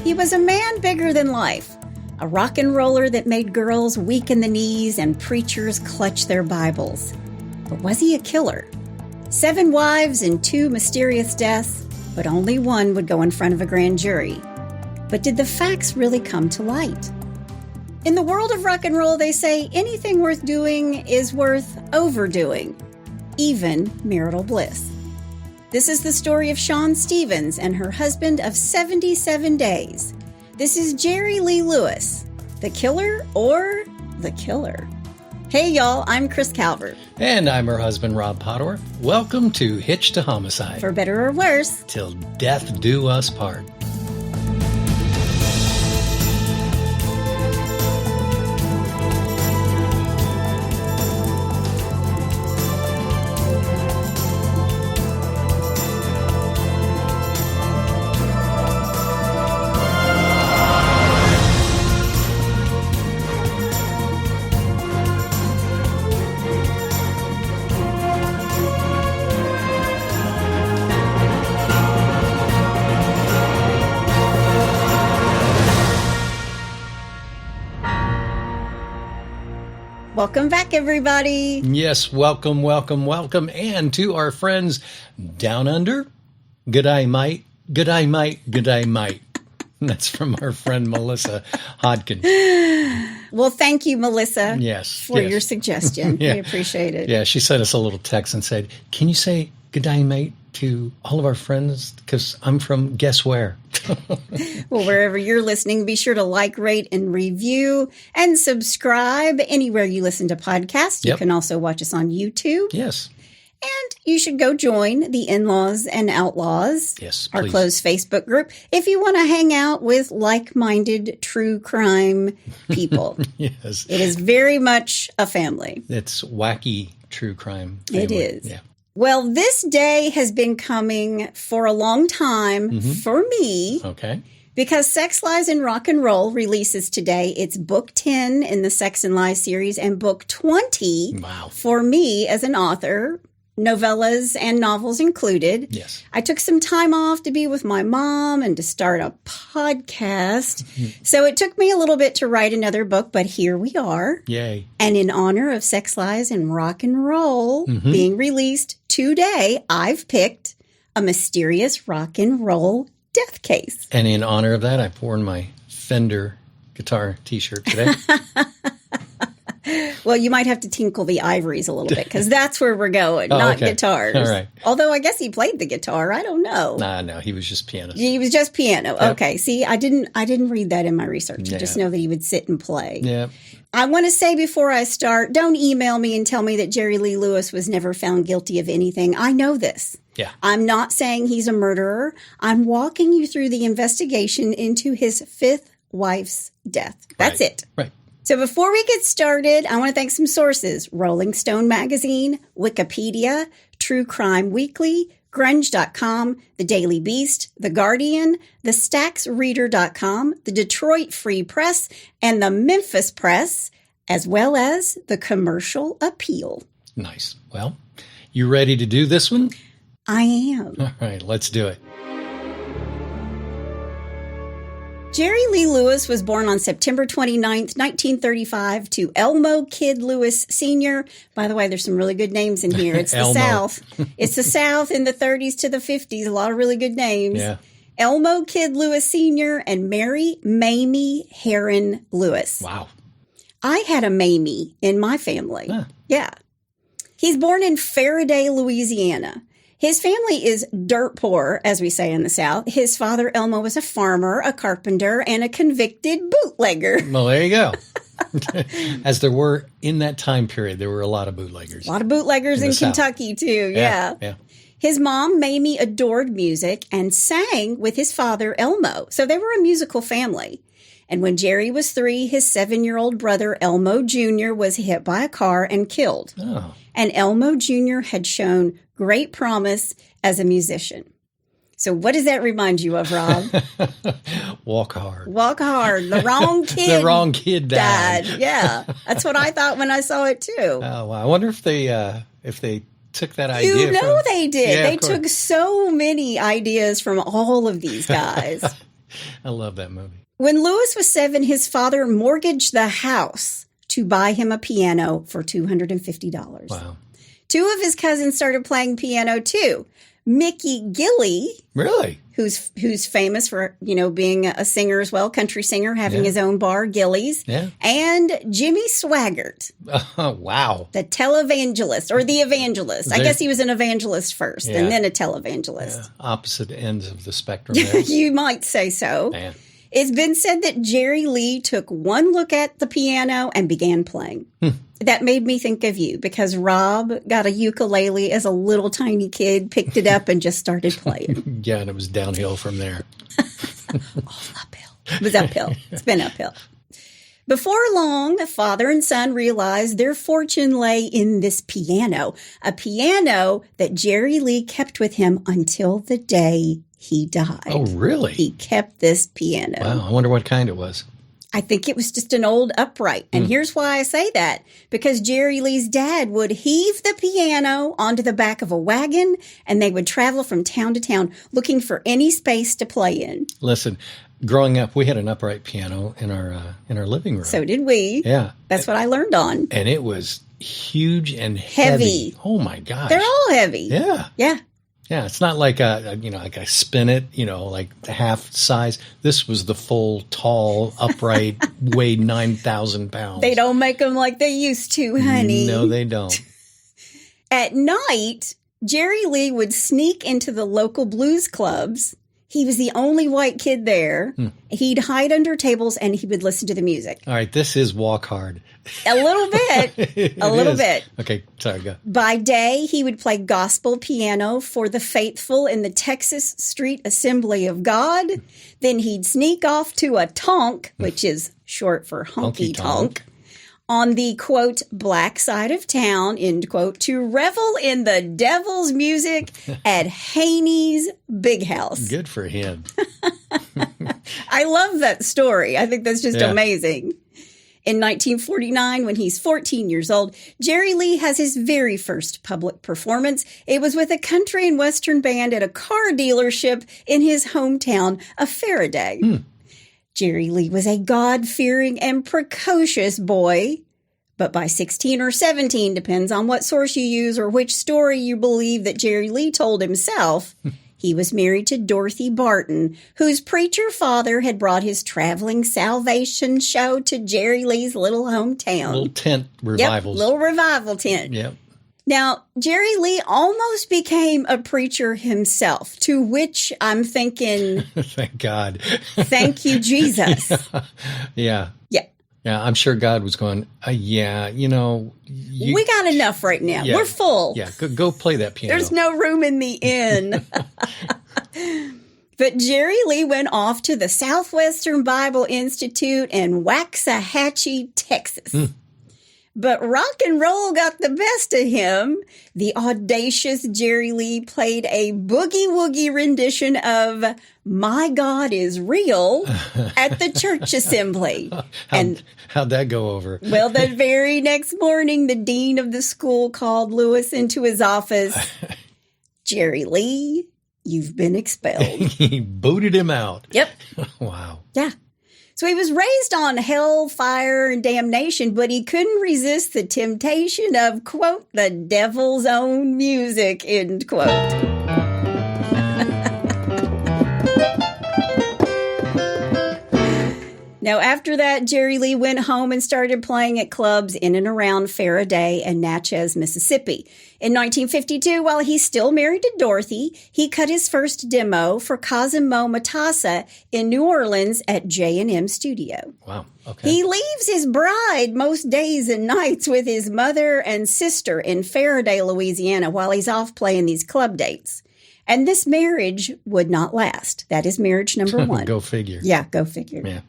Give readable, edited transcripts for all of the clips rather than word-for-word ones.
He was a man bigger than life, a rock and roller that made girls weak in the knees and preachers clutch their Bibles. But was he a killer? 7 wives and 2 mysterious deaths, but only one would go in front of a grand jury. But did the facts really come to light? In the world of rock and roll, they say anything worth doing is worth overdoing, even marital bliss. This is the story of Shawn Stephens and her husband of 77 days. This is Jerry Lee Lewis, the killer or the killer. Hey y'all, I'm Chris Calvert. And I'm her husband, Rob Potterworth. Welcome to Hitched to Homicide. For better or worse. Till death do us part. Welcome back, everybody. Yes, welcome, welcome, welcome. And to our friends down under, g'day, mate, g'day, mate, g'day, mate. That's from our friend Melissa Hodkin. Well, thank you, Melissa, for yes. your suggestion. Yeah. We appreciate it. Yeah, she sent us a little text and said, can you say g'day, mate, to all of our friends? Because I'm from guess where? Well, wherever you're listening, be sure to like, rate, and review, and subscribe anywhere you listen to podcasts. You can also watch us on YouTube. Yes. And you should go join the In-Laws and Outlaws, our please. closed Facebook group, if you want to hang out with like-minded true crime people. Yes. It is very much a family. It's wacky true crime family. It is. Yeah. Well, this day has been coming for a long time for me. Okay. Because Sex, Lies, and Rock and Roll releases today. It's book 10 in the Sex and Lies series and book 20 for me as an author, novellas and novels included. Yes. I took some time off to be with my mom and to start a podcast. So it took me a little bit to write another book, but here we are. Yay. And in honor of Sex, Lies, and Rock and Roll being released today, I've picked a mysterious rock and roll death case. And in honor of that, I've worn my Fender guitar t-shirt today. Well, you might have to tinkle the ivories a little bit because that's where we're going, not guitars. All right. Although I guess he played the guitar. I don't know. No, he was just pianist. He was just piano. Yep. Okay. See, I didn't read that in my research. I just know that he would sit and play. Yeah. I want to say before I start, don't email me and tell me that Jerry Lee Lewis was never found guilty of anything. I know this. Yeah. I'm not saying he's a murderer. I'm walking you through the investigation into his 5th wife's death. That's it. Right. So before we get started, I want to thank some sources: Rolling Stone Magazine, Wikipedia, True Crime Weekly, Grunge.com, The Daily Beast, The Guardian, TheStacksReader.com, the Detroit Free Press, and the Memphis Press, as well as the Commercial Appeal. Nice. Well, you ready to do this one? I am. All right, let's do it. Jerry Lee Lewis was born on September 29th, 1935 to Elmo Kid Lewis Sr. By the way, there's some really good names in here. It's the South. It's the South in the 30s to the 50s. A lot of really good names. Yeah. Elmo Kid Lewis Sr. and Mary Mamie Heron Lewis. Wow. I had a Mamie in my family. Huh. Yeah. He's born in Faraday, Louisiana. His family is dirt poor, as we say in the South. His father, Elmo, was a farmer, a carpenter, and a convicted bootlegger. Well, there you go. As there were in that time period, there were a lot of bootleggers. A lot of bootleggers in Kentucky, too. Yeah. His mom, Mamie, adored music and sang with his father, Elmo. So they were a musical family. And when Jerry was 3, his 7-year-old brother, Elmo Jr., was hit by a car and killed. Oh. And Elmo Jr. had shown great promise as a musician. So what does that remind you of, Rob? Walk hard. Walk hard. The wrong kid. The wrong kid died. Yeah. That's what I thought when I saw it, too. Oh, wow. I wonder if they took that idea. You know they did. Yeah, they took so many ideas from all of these guys. I love that movie. When Lewis was 7, his father mortgaged the house to buy him a piano for $250. Wow. 2 of his cousins started playing piano too. Mickey Gilley, Really? who's famous for, being a singer as well, country singer, having his own bar, Gilley's. Yeah. And Jimmy Swaggart, Oh, wow. the televangelist or the evangelist. I guess he was an evangelist first and then a televangelist. Yeah. Opposite ends of the spectrum there. You might say so. Man. It's been said that Jerry Lee took one look at the piano and began playing. That made me think of you because Rob got a ukulele as a little tiny kid, picked it up and just started playing. Yeah, and it was downhill from there. All uphill. It was uphill. It's been uphill. Before long, the father and son realized their fortune lay in this piano, a piano that Jerry Lee kept with him until the day he died. Oh, really? He kept this piano. Wow, I wonder what kind it was. I think it was just an old upright. And here's why I say that. Because Jerry Lee's dad would heave the piano onto the back of a wagon and they would travel from town to town looking for any space to play in. Listen, growing up, we had an upright piano in our living room. So did we. Yeah. That's what I learned on. And it was huge and heavy. Oh, my gosh. They're all heavy. Yeah. Yeah. Yeah, it's not like like I spin it, like the half size. This was the full, tall, upright, weighed 9,000 pounds. They don't make them like they used to, honey. No, they don't. At night, Jerry Lee would sneak into the local blues clubs. He was the only white kid there. He'd hide under tables and he would listen to the music. All right, this is walk hard. A little bit. A little bit. Okay, sorry, go. By day, he would play gospel piano for the faithful in the Texas Street Assembly of God. Then he'd sneak off to a tonk, which is short for honky tonk, on the, quote, black side of town, end quote, to revel in the devil's music at Haney's Big House. Good for him. I love that story. I think that's just amazing. In 1949, when he's 14 years old, Jerry Lee has his very first public performance. It was with a country and western band at a car dealership in his hometown of Faraday. Jerry Lee was a God-fearing and precocious boy, but by 16 or 17, depends on what source you use or which story you believe that Jerry Lee told himself, he was married to Dorothy Barton, whose preacher father had brought his traveling salvation show to Jerry Lee's little hometown. Little tent revivals. Yep, little revival tent. Yep. Now, Jerry Lee almost became a preacher himself, to which I'm thinking, Thank God. Thank you, Jesus. Yeah. Yeah. Yeah, I'm sure God was going, we got enough right now. Yeah. We're full. Yeah, go play that piano. There's no room in the inn. But Jerry Lee went off to the Southwestern Bible Institute in Waxahachie, Texas. But rock and roll got the best of him. The audacious Jerry Lee played a boogie-woogie rendition of My God is Real at the church assembly. How'd that go over? Well, the very next morning, the dean of the school called Lewis into his office. Jerry Lee, you've been expelled. He booted him out. Yep. Wow. Yeah. So he was raised on hell, fire, and damnation, but he couldn't resist the temptation of, quote, the devil's own music, end quote. Now, after that, Jerry Lee went home and started playing at clubs in and around Faraday and Natchez, Mississippi. In 1952, while he's still married to Dorothy, he cut his first demo for Cosimo Matassa in New Orleans at J&M Studio. Wow. Okay. He leaves his bride most days and nights with his mother and sister in Faraday, Louisiana, while he's off playing these club dates. And this marriage would not last. That is marriage number one. Go figure. Yeah, go figure. Yeah.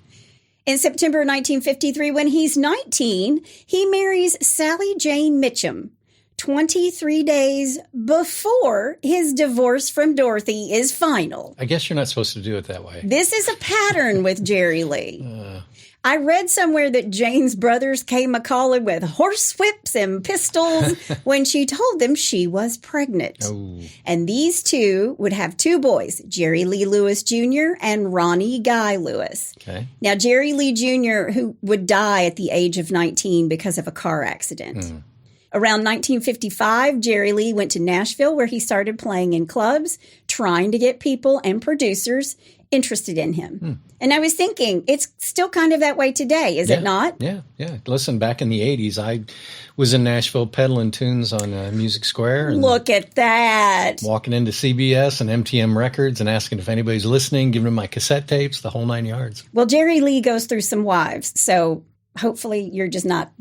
In September 1953, when he's 19, he marries Sally Jane Mitchum, 23 days before his divorce from Dorothy is final. I guess you're not supposed to do it that way. This is a pattern with Jerry Lee. I read somewhere that Jane's brothers came a-calling with horsewhips and pistols when she told them she was pregnant. Oh. And these two would have two boys, Jerry Lee Lewis Jr. and Ronnie Guy Lewis. Okay. Now, Jerry Lee Jr., who would die at the age of 19 because of a car accident. Around 1955, Jerry Lee went to Nashville, where he started playing in clubs, trying to get people and producers interested in him. And I was thinking, it's still kind of that way today, is it not? Yeah. Listen, back in the 80s, I was in Nashville peddling tunes on Music Square. And Look at that. walking into CBS and MTM Records and asking if anybody's listening, giving them my cassette tapes, the whole 9 yards. Well, Jerry Lee goes through some wives, so hopefully you're just not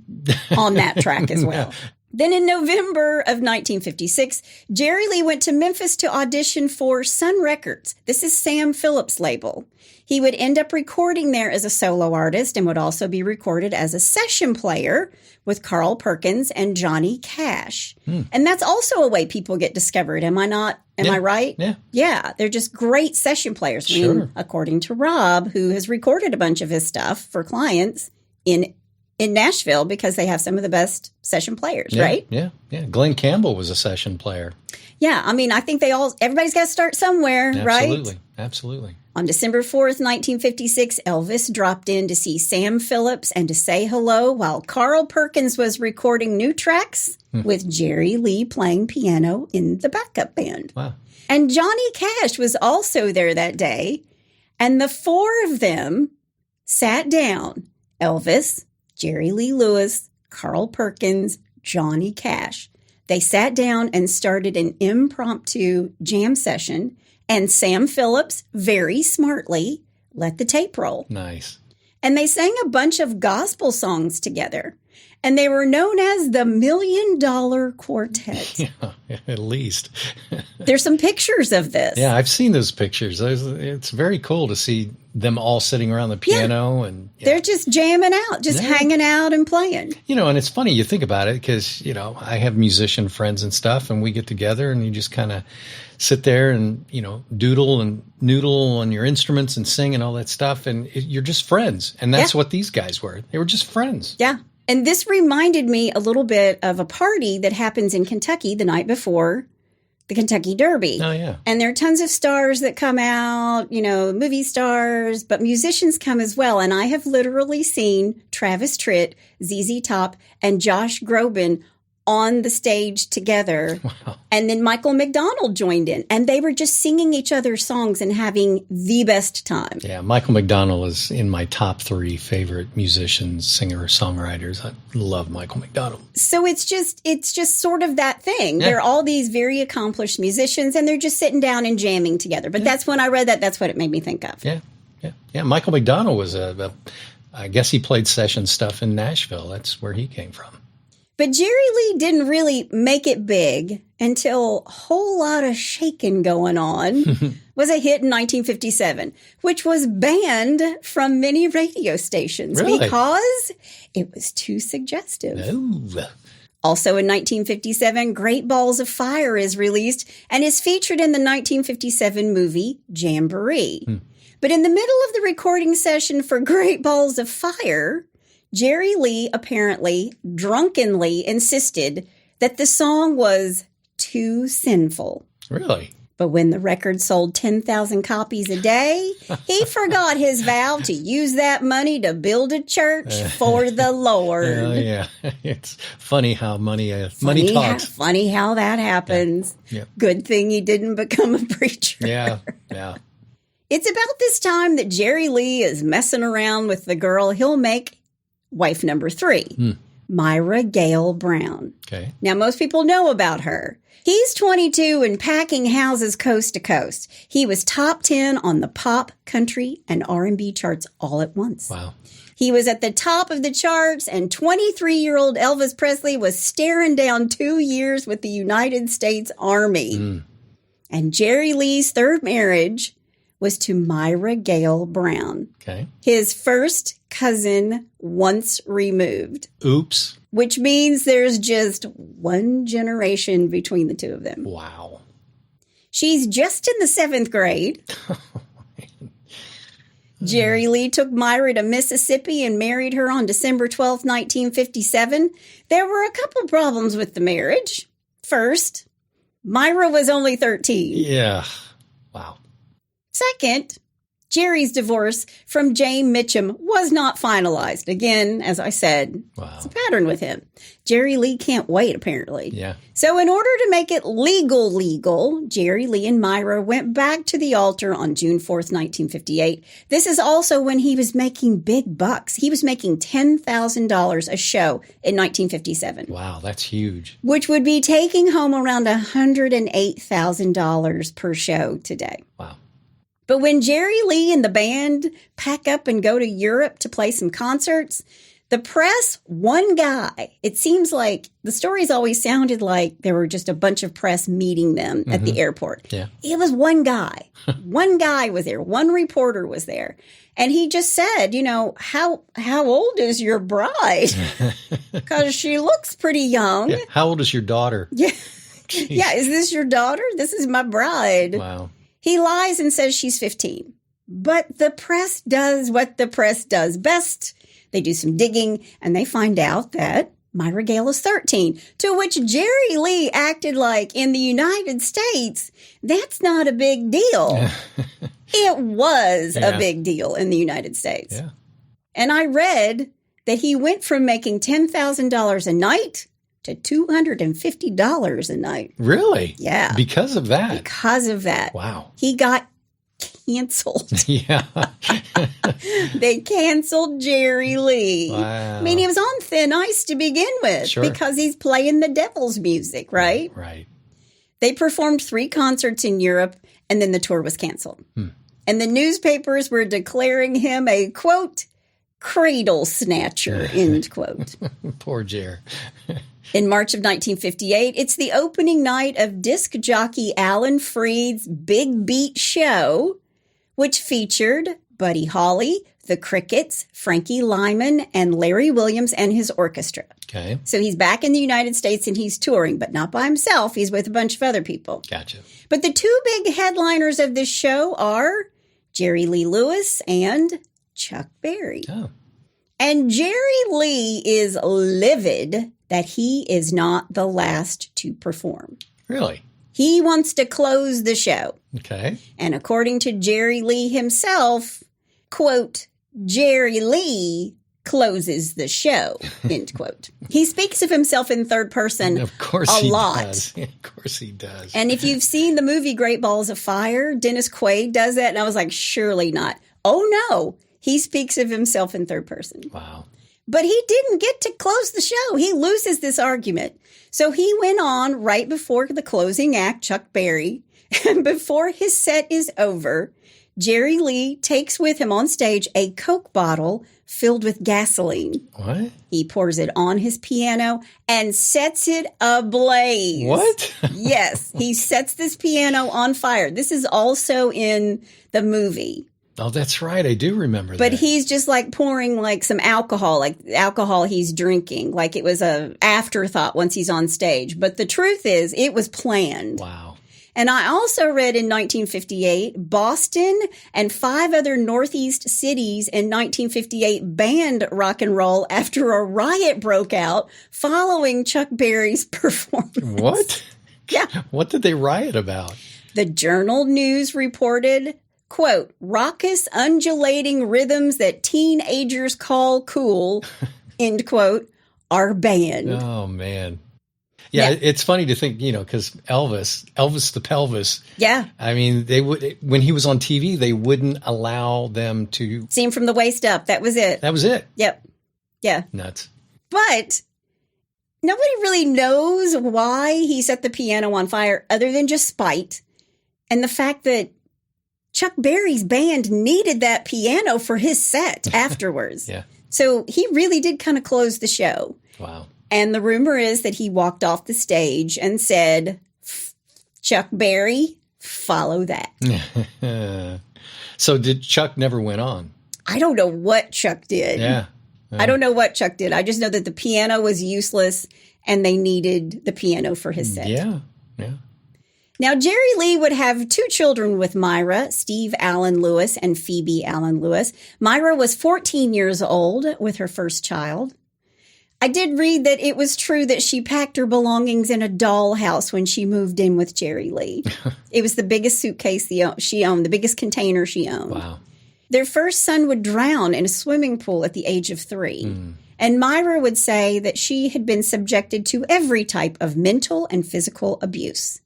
on that track as well. Then in November of 1956, Jerry Lee went to Memphis to audition for Sun Records. This is Sam Phillips' label. He would end up recording there as a solo artist and would also be recorded as a session player with Carl Perkins and Johnny Cash. And that's also a way people get discovered. Am I not? Am I right? Yeah. Yeah, they're just great session players. I mean, according to Rob, who has recorded a bunch of his stuff for clients in Nashville, because they have some of the best session players, right? Yeah. Glenn Campbell was a session player. Yeah, I mean, I think everybody's got to start somewhere, right? Absolutely. On December 4th, 1956, Elvis dropped in to see Sam Phillips and to say hello while Carl Perkins was recording new tracks with Jerry Lee playing piano in the backup band. Wow. And Johnny Cash was also there that day, and the four of them sat down. Elvis, Jerry Lee Lewis, Carl Perkins, Johnny Cash. They sat down and started an impromptu jam session, and Sam Phillips, very smartly, let the tape roll. Nice. And they sang a bunch of gospel songs together, and they were known as the $1 Million Quartet. Yeah, at least. There's some pictures of this. Yeah, I've seen those pictures. It's very cool to see them all sitting around the piano. And they're just jamming out, just hanging out and playing. And it's funny, you think about it, because, I have musician friends and stuff, and we get together and you just kind of sit there and, doodle and noodle on your instruments and sing and all that stuff. And you're just friends. And that's what these guys were. They were just friends. Yeah. And this reminded me a little bit of a party that happens in Kentucky the night before the Kentucky Derby. Oh, yeah. And there are tons of stars that come out, movie stars, but musicians come as well. And I have literally seen Travis Tritt, ZZ Top, and Josh Groban on the stage together. Wow. And then Michael McDonald joined in, and they were just singing each other's songs and having the best time. Yeah, Michael McDonald is in my top 3 favorite musicians, singer-songwriters. I love Michael McDonald. So it's just sort of that thing. Yeah. They're all these very accomplished musicians, and they're just sitting down and jamming together. But that's when I read that, that's what it made me think of. Yeah. Michael McDonald was I guess he played session stuff in Nashville. That's where he came from. But Jerry Lee didn't really make it big until A Whole Lot of Shakin' Going On was a hit in 1957, which was banned from many radio stations because it was too suggestive. Oh. Also in 1957, Great Balls of Fire is released and is featured in the 1957 movie Jamboree. But in the middle of the recording session for Great Balls of Fire, Jerry Lee apparently drunkenly insisted that the song was too sinful. Really? But when the record sold 10,000 copies a day, he forgot his vow to use that money to build a church for the Lord. Yeah. It's funny how money talks. Funny how that happens. Yeah. Good thing he didn't become a preacher. Yeah. It's about this time that Jerry Lee is messing around with the girl he'll make wife number 3, Myra Gale Brown. Okay. Now, most people know about her. He's 22 and packing houses coast to coast. He was top 10 on the pop, country, and R&B charts all at once. Wow. He was at the top of the charts, and 23-year-old Elvis Presley was staring down 2 years with the United States Army. And Jerry Lee's third marriage was to Myra Gale Brown. Okay. His first cousin once removed. Oops. Which means there's just one generation between the two of them. Wow. She's just in the 7th grade. Jerry Lee took Myra to Mississippi and married her on December 12th, 1957. There were a couple problems with the marriage. First, Myra was only 13. Yeah. Wow. Second, Jerry's divorce from Jane Mitchum was not finalized. Again, as I said, It's a pattern with him. Jerry Lee can't wait, apparently. Yeah. So in order to make it legal, Jerry Lee and Myra went back to the altar on June 4th, 1958. This is also when he was making big bucks. He was making $10,000 a show in 1957. Wow, that's huge. Which would be taking home around $108,000 per show today. Wow. But when Jerry Lee and the band pack up and go to Europe to play some concerts, the press, one guy, it seems like the stories always sounded like there were just a bunch of press meeting them at the airport. Yeah. It was one guy. One guy was there. One reporter was there. And he just said, how old is your bride? Because she looks pretty young. Yeah. How old is your daughter? Yeah. Yeah. Is this your daughter? This is my bride. Wow. He lies and says she's 15. But the press does what the press does best. They do some digging, and they find out that Myra Gale is 13, to which Jerry Lee acted like in the United States, that's not a big deal. It was a big deal in the United States. Yeah. And I read that he went from making $10,000 a night to $250 a night. Really? Yeah. Because of that? Because of that. Wow. He got canceled. Yeah. They canceled Jerry Lee. Wow. I mean, he was on thin ice to begin with because he's playing the devil's music, right? Right. They performed 3 concerts in Europe, and then the tour was canceled. And the newspapers were declaring him a, quote, cradle snatcher, end quote. Poor Jer. In March of 1958, it's the opening night of disc jockey Alan Freed's Big Beat Show, which featured Buddy Holly, the Crickets, Frankie Lyman, and Larry Williams and his orchestra. Okay. So he's back in the United States and he's touring, but not by himself. He's with a bunch of other people. Gotcha. But the 2 big headliners of this show are Jerry Lee Lewis and Chuck Berry. Oh. And Jerry Lee is livid that he is not the last to perform. Really? He wants to close the show. Okay. And according to Jerry Lee himself, quote, Jerry Lee closes the show, end quote. He speaks of himself in third person of course a he lot. Does. Of course he does. And if you've seen the movie Great Balls of Fire, Dennis Quaid does that. And I was like, surely not. Oh, no. He speaks of himself in third person. Wow. But he didn't get to close the show. He loses this argument. So he went on right before the closing act, Chuck Berry. And before his set is over, Jerry Lee takes with him on stage a Coke bottle filled with gasoline. What? He pours it on his piano and sets it ablaze. What? Yes, he sets this piano on fire. This is also in the movie. Oh, that's right. I do remember that. But he's just like pouring like some alcohol, like alcohol he's drinking, like it was a afterthought once he's on stage. But the truth is, it was planned. Wow. And I also read in 1958, Boston and 5 other Northeast cities in 1958 banned rock and roll after a riot broke out following Chuck Berry's performance. What? Yeah. What did they riot about? The Journal News reported, quote, raucous, undulating rhythms that teenagers call cool, end quote, are banned. Oh, man. Yeah, it's funny to think, because Elvis the Pelvis. Yeah. I mean, they would, when he was on TV, they wouldn't allow them to see him from the waist up. That was it. That was it. Yep. Yeah. Nuts. But nobody really knows why he set the piano on fire other than just spite. And the fact that Chuck Berry's band needed that piano for his set afterwards. Yeah. So he really did kind of close the show. Wow. And the rumor is that he walked off the stage and said, Chuck Berry, follow that. So did Chuck never went on? I don't know what Chuck did. Yeah. I don't know what Chuck did. I just know that the piano was useless and they needed the piano for his set. Yeah. Yeah. Now, Jerry Lee would have 2 children with Myra, Steve Allen Lewis and Phoebe Allen Lewis. Myra was 14 years old with her first child. I did read that it was true that she packed her belongings in a dollhouse when she moved in with Jerry Lee. It was the biggest suitcase she owned, the biggest container she owned. Wow. Their first son would drown in a swimming pool at the age of 3. And Myra would say that she had been subjected to every type of mental and physical abuse.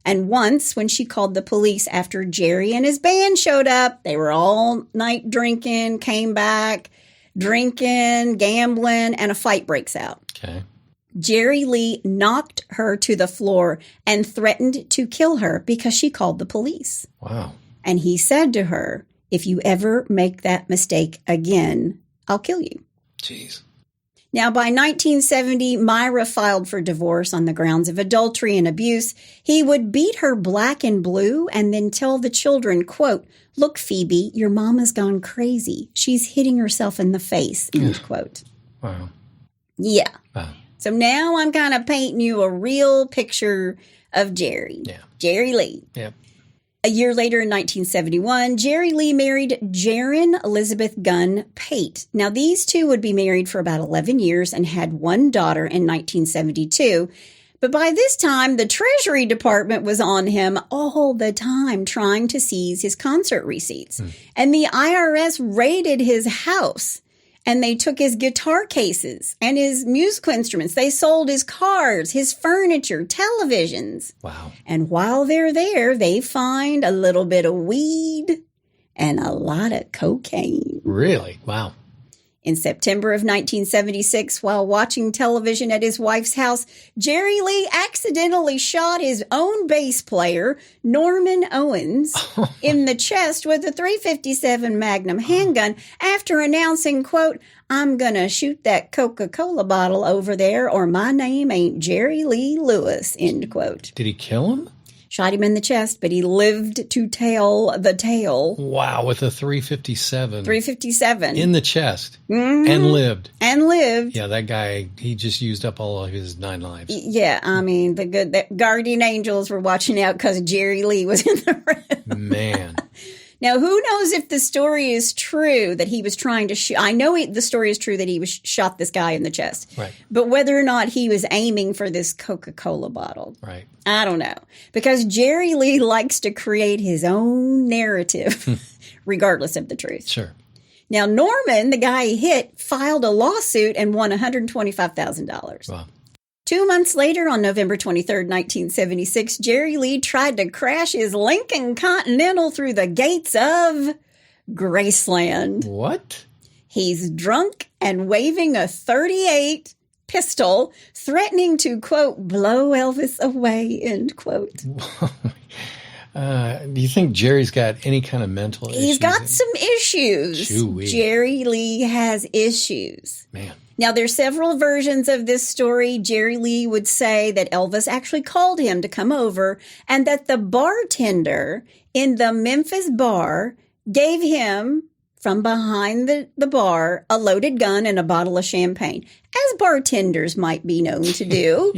And once, when she called the police after Jerry and his band showed up, they were all night drinking, came back, drinking, gambling, and a fight breaks out. Okay. Jerry Lee knocked her to the floor and threatened to kill her because she called the police. Wow. And he said to her, "If you ever make that mistake again, I'll kill you." Jeez. Now, by 1970, Myra filed for divorce on the grounds of adultery and abuse. He would beat her black and blue and then tell the children, quote, "Look, Phoebe, your mama's gone crazy. She's hitting herself in the face," end quote. Wow. Yeah. Wow. So now I'm kind of painting you a real picture of Jerry. Yeah. Jerry Lee. Yeah. A year later, in 1971, Jerry Lee married Jaren Elizabeth Gunn Pate. Now, these two would be married for about 11 years and had 1 daughter in 1972. But by this time, the Treasury Department was on him all the time trying to seize his concert receipts. And the IRS raided his house. And they took his guitar cases and his musical instruments. They sold his cars, his furniture, televisions. Wow. And while they're there, they find a little bit of weed and a lot of cocaine. Really? Wow. In September of 1976, while watching television at his wife's house, Jerry Lee accidentally shot his own bass player, Norman Owens, in the chest with a .357 Magnum handgun after announcing, quote, "I'm going to shoot that Coca-Cola bottle over there or my name ain't Jerry Lee Lewis," end quote. Did he kill him? Shot him in the chest, but he lived to tell the tale. Wow, with a .357. .357. In the chest. Mm-hmm. And lived. And lived. Yeah, that guy, he just used up all of his 9 lives. Yeah, I mean, the guardian angels were watching out because Jerry Lee was in the room. Man. Now, who knows if the story is true that he was trying to shoot? I know the story is true that he was shot this guy in the chest. Right. But whether or not he was aiming for this Coca-Cola bottle. Right. I don't know. Because Jerry Lee likes to create his own narrative, regardless of the truth. Sure. Now, Norman, the guy he hit, filed a lawsuit and won $125,000. Wow. 2 months later, on November 23rd, 1976, Jerry Lee tried to crash his Lincoln Continental through the gates of Graceland. What? He's drunk and waving a .38 pistol, threatening to, quote, "blow Elvis away," end quote. Do you think Jerry's got any kind of mental issues? He's got some issues. Chewy. Jerry Lee has issues. Man. Now, there's several versions of this story. Jerry Lee would say that Elvis actually called him to come over and that the bartender in the Memphis bar gave him, from behind the bar, a loaded gun and a bottle of champagne, as bartenders might be known to do.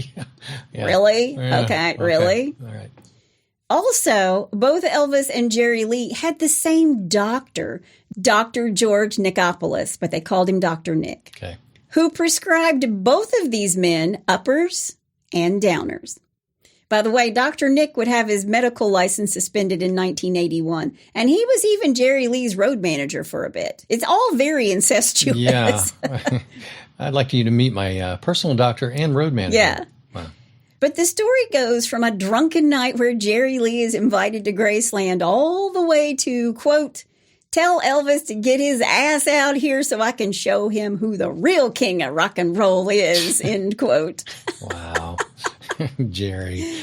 Yeah. Really? Yeah. Okay, really? All right. Also, both Elvis and Jerry Lee had the same doctor, Dr. George Nicopolis, but they called him Dr. Nick. Okay. Who prescribed both of these men uppers and downers. By the way, Dr. Nick would have his medical license suspended in 1981, and he was even Jerry Lee's road manager for a bit. It's all very incestuous. Yeah. I'd like you to meet my personal doctor and road manager. Yeah. Wow. But the story goes from a drunken night where Jerry Lee is invited to Graceland all the way to, quote, "Tell Elvis to get his ass out here so I can show him who the real king of rock and roll is," end quote. Wow. Jerry.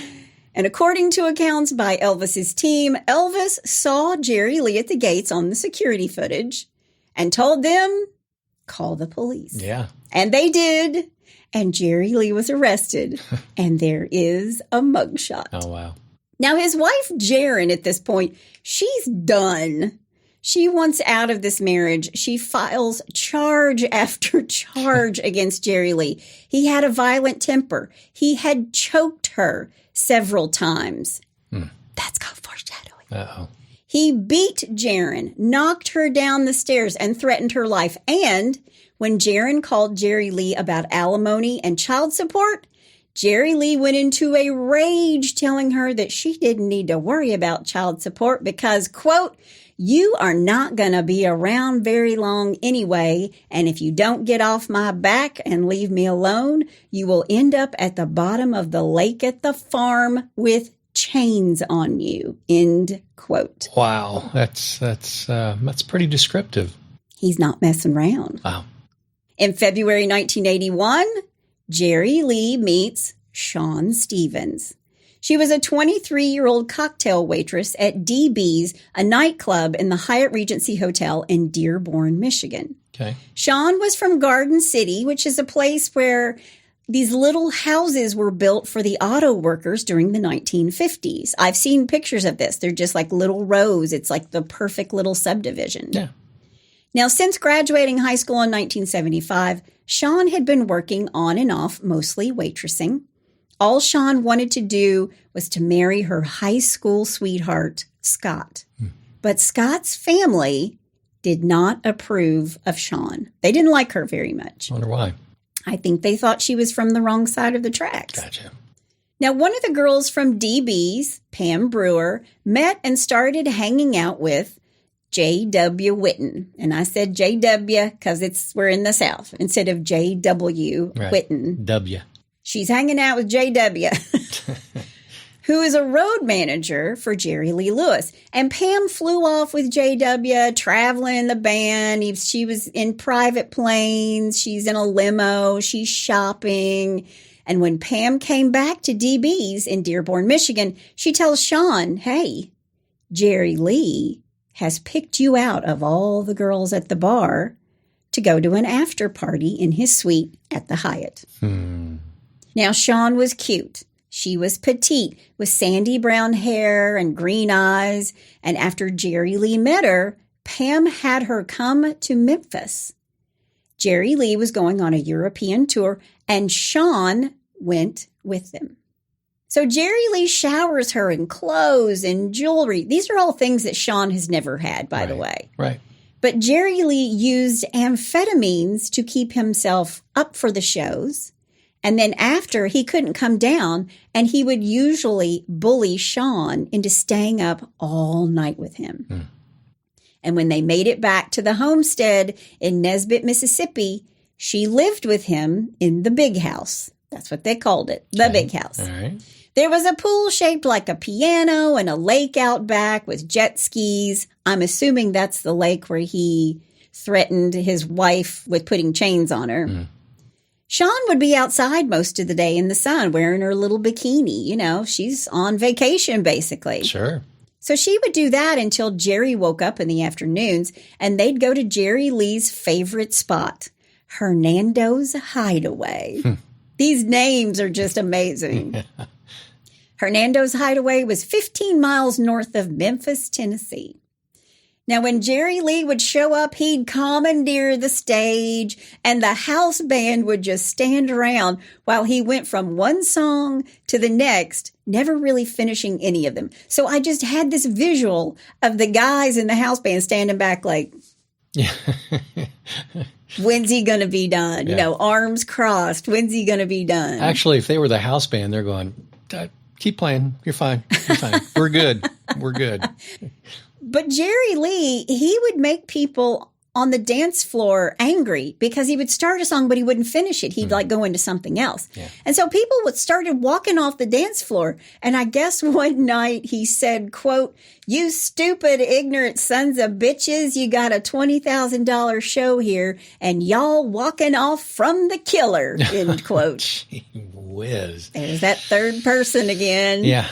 And according to accounts by Elvis's team, Elvis saw Jerry Lee at the gates on the security footage and told them, "Call the police." Yeah. And they did. And Jerry Lee was arrested. And there is a mugshot. Oh, wow. Now, his wife, Jaren, at this point, she's done. She wants out of this marriage. She files charge after charge against Jerry Lee. He had a violent temper. He had choked her several times. That's called foreshadowing. Uh-oh. He beat Jaren, knocked her down the stairs, and threatened her life. And when Jaren called Jerry Lee about alimony and child support, Jerry Lee went into a rage, telling her that she didn't need to worry about child support because, quote, you are not going to be around very long anyway, and if you don't get off my back and leave me alone, you will end up at the bottom of the lake at the farm with chains on you, end quote. Wow, that's pretty descriptive. He's not messing around. Wow. In February 1981, Jerry Lee meets Shawn Stephens. She was a 23-year-old cocktail waitress at DB's, a nightclub in the Hyatt Regency Hotel in Dearborn, Michigan. Okay. Shawn was from Garden City, which is a place where these little houses were built for the auto workers during the 1950s. I've seen pictures of this. They're just like little rows. It's like the perfect little subdivision. Yeah. Now, since graduating high school in 1975, Shawn had been working on and off, mostly waitressing. All Shawn wanted to do was to marry her high school sweetheart, Scott. But Scott's family did not approve of Shawn. They didn't like her very much. Wonder why. I think they thought she was from the wrong side of the tracks. Gotcha. Now, one of the girls from DB's, Pam Brewer, met and started hanging out with J.W. Whitten. And I said J.W. because we're in the South instead of J.W. Right. Whitten. W. She's hanging out with J.W., who is a road manager for Jerry Lee Lewis. And Pam flew off with J.W., traveling in the band. She was in private planes. She's in a limo. She's shopping. And when Pam came back to DB's in Dearborn, Michigan, she tells Shawn, hey, Jerry Lee has picked you out of all the girls at the bar to go to an after party in his suite at the Hyatt. Now, Shawn was cute. She was petite with sandy brown hair and green eyes. And after Jerry Lee met her, Pam had her come to Memphis. Jerry Lee was going on a European tour, and Shawn went with them. So Jerry Lee showers her in clothes and jewelry. These are all things that Shawn has never had, by the way. Right. But Jerry Lee used amphetamines to keep himself up for the shows. And then after, he couldn't come down, and he would usually bully Shawn into staying up all night with him. And when they made it back to the homestead in Nesbit, Mississippi, she lived with him in the big house. That's what they called it, the big house. All right. There was a pool shaped like a piano and a lake out back with jet skis. I'm assuming that's the lake where he threatened his wife with putting chains on her. Shawn would be outside most of the day in the sun wearing her little bikini. You know, she's on vacation, basically. Sure. So she would do that until Jerry woke up in the afternoons, and they'd go to Jerry Lee's favorite spot, Hernando's Hideaway. These names are just amazing. Hernando's Hideaway was 15 miles north of Memphis, Tennessee. Now, when Jerry Lee would show up, he'd commandeer the stage, and the house band would just stand around while he went from one song to the next, never really finishing any of them. So I just had this visual of the guys in the house band standing back like, when's he going to be done? You know, arms crossed. When's he going to be done? Actually, if they were the house band, they're going, keep playing. You're fine. You're fine. We're good. We're good. But Jerry Lee, he would make people on the dance floor angry because he would start a song, but he wouldn't finish it. He'd like go into something else. Yeah. And so people started walking off the dance floor. And I guess one night he said, quote, you stupid, ignorant sons of bitches, you got a $20,000 show here and y'all walking off from the killer, end quote. Gee whiz. There's that third person again. Yeah.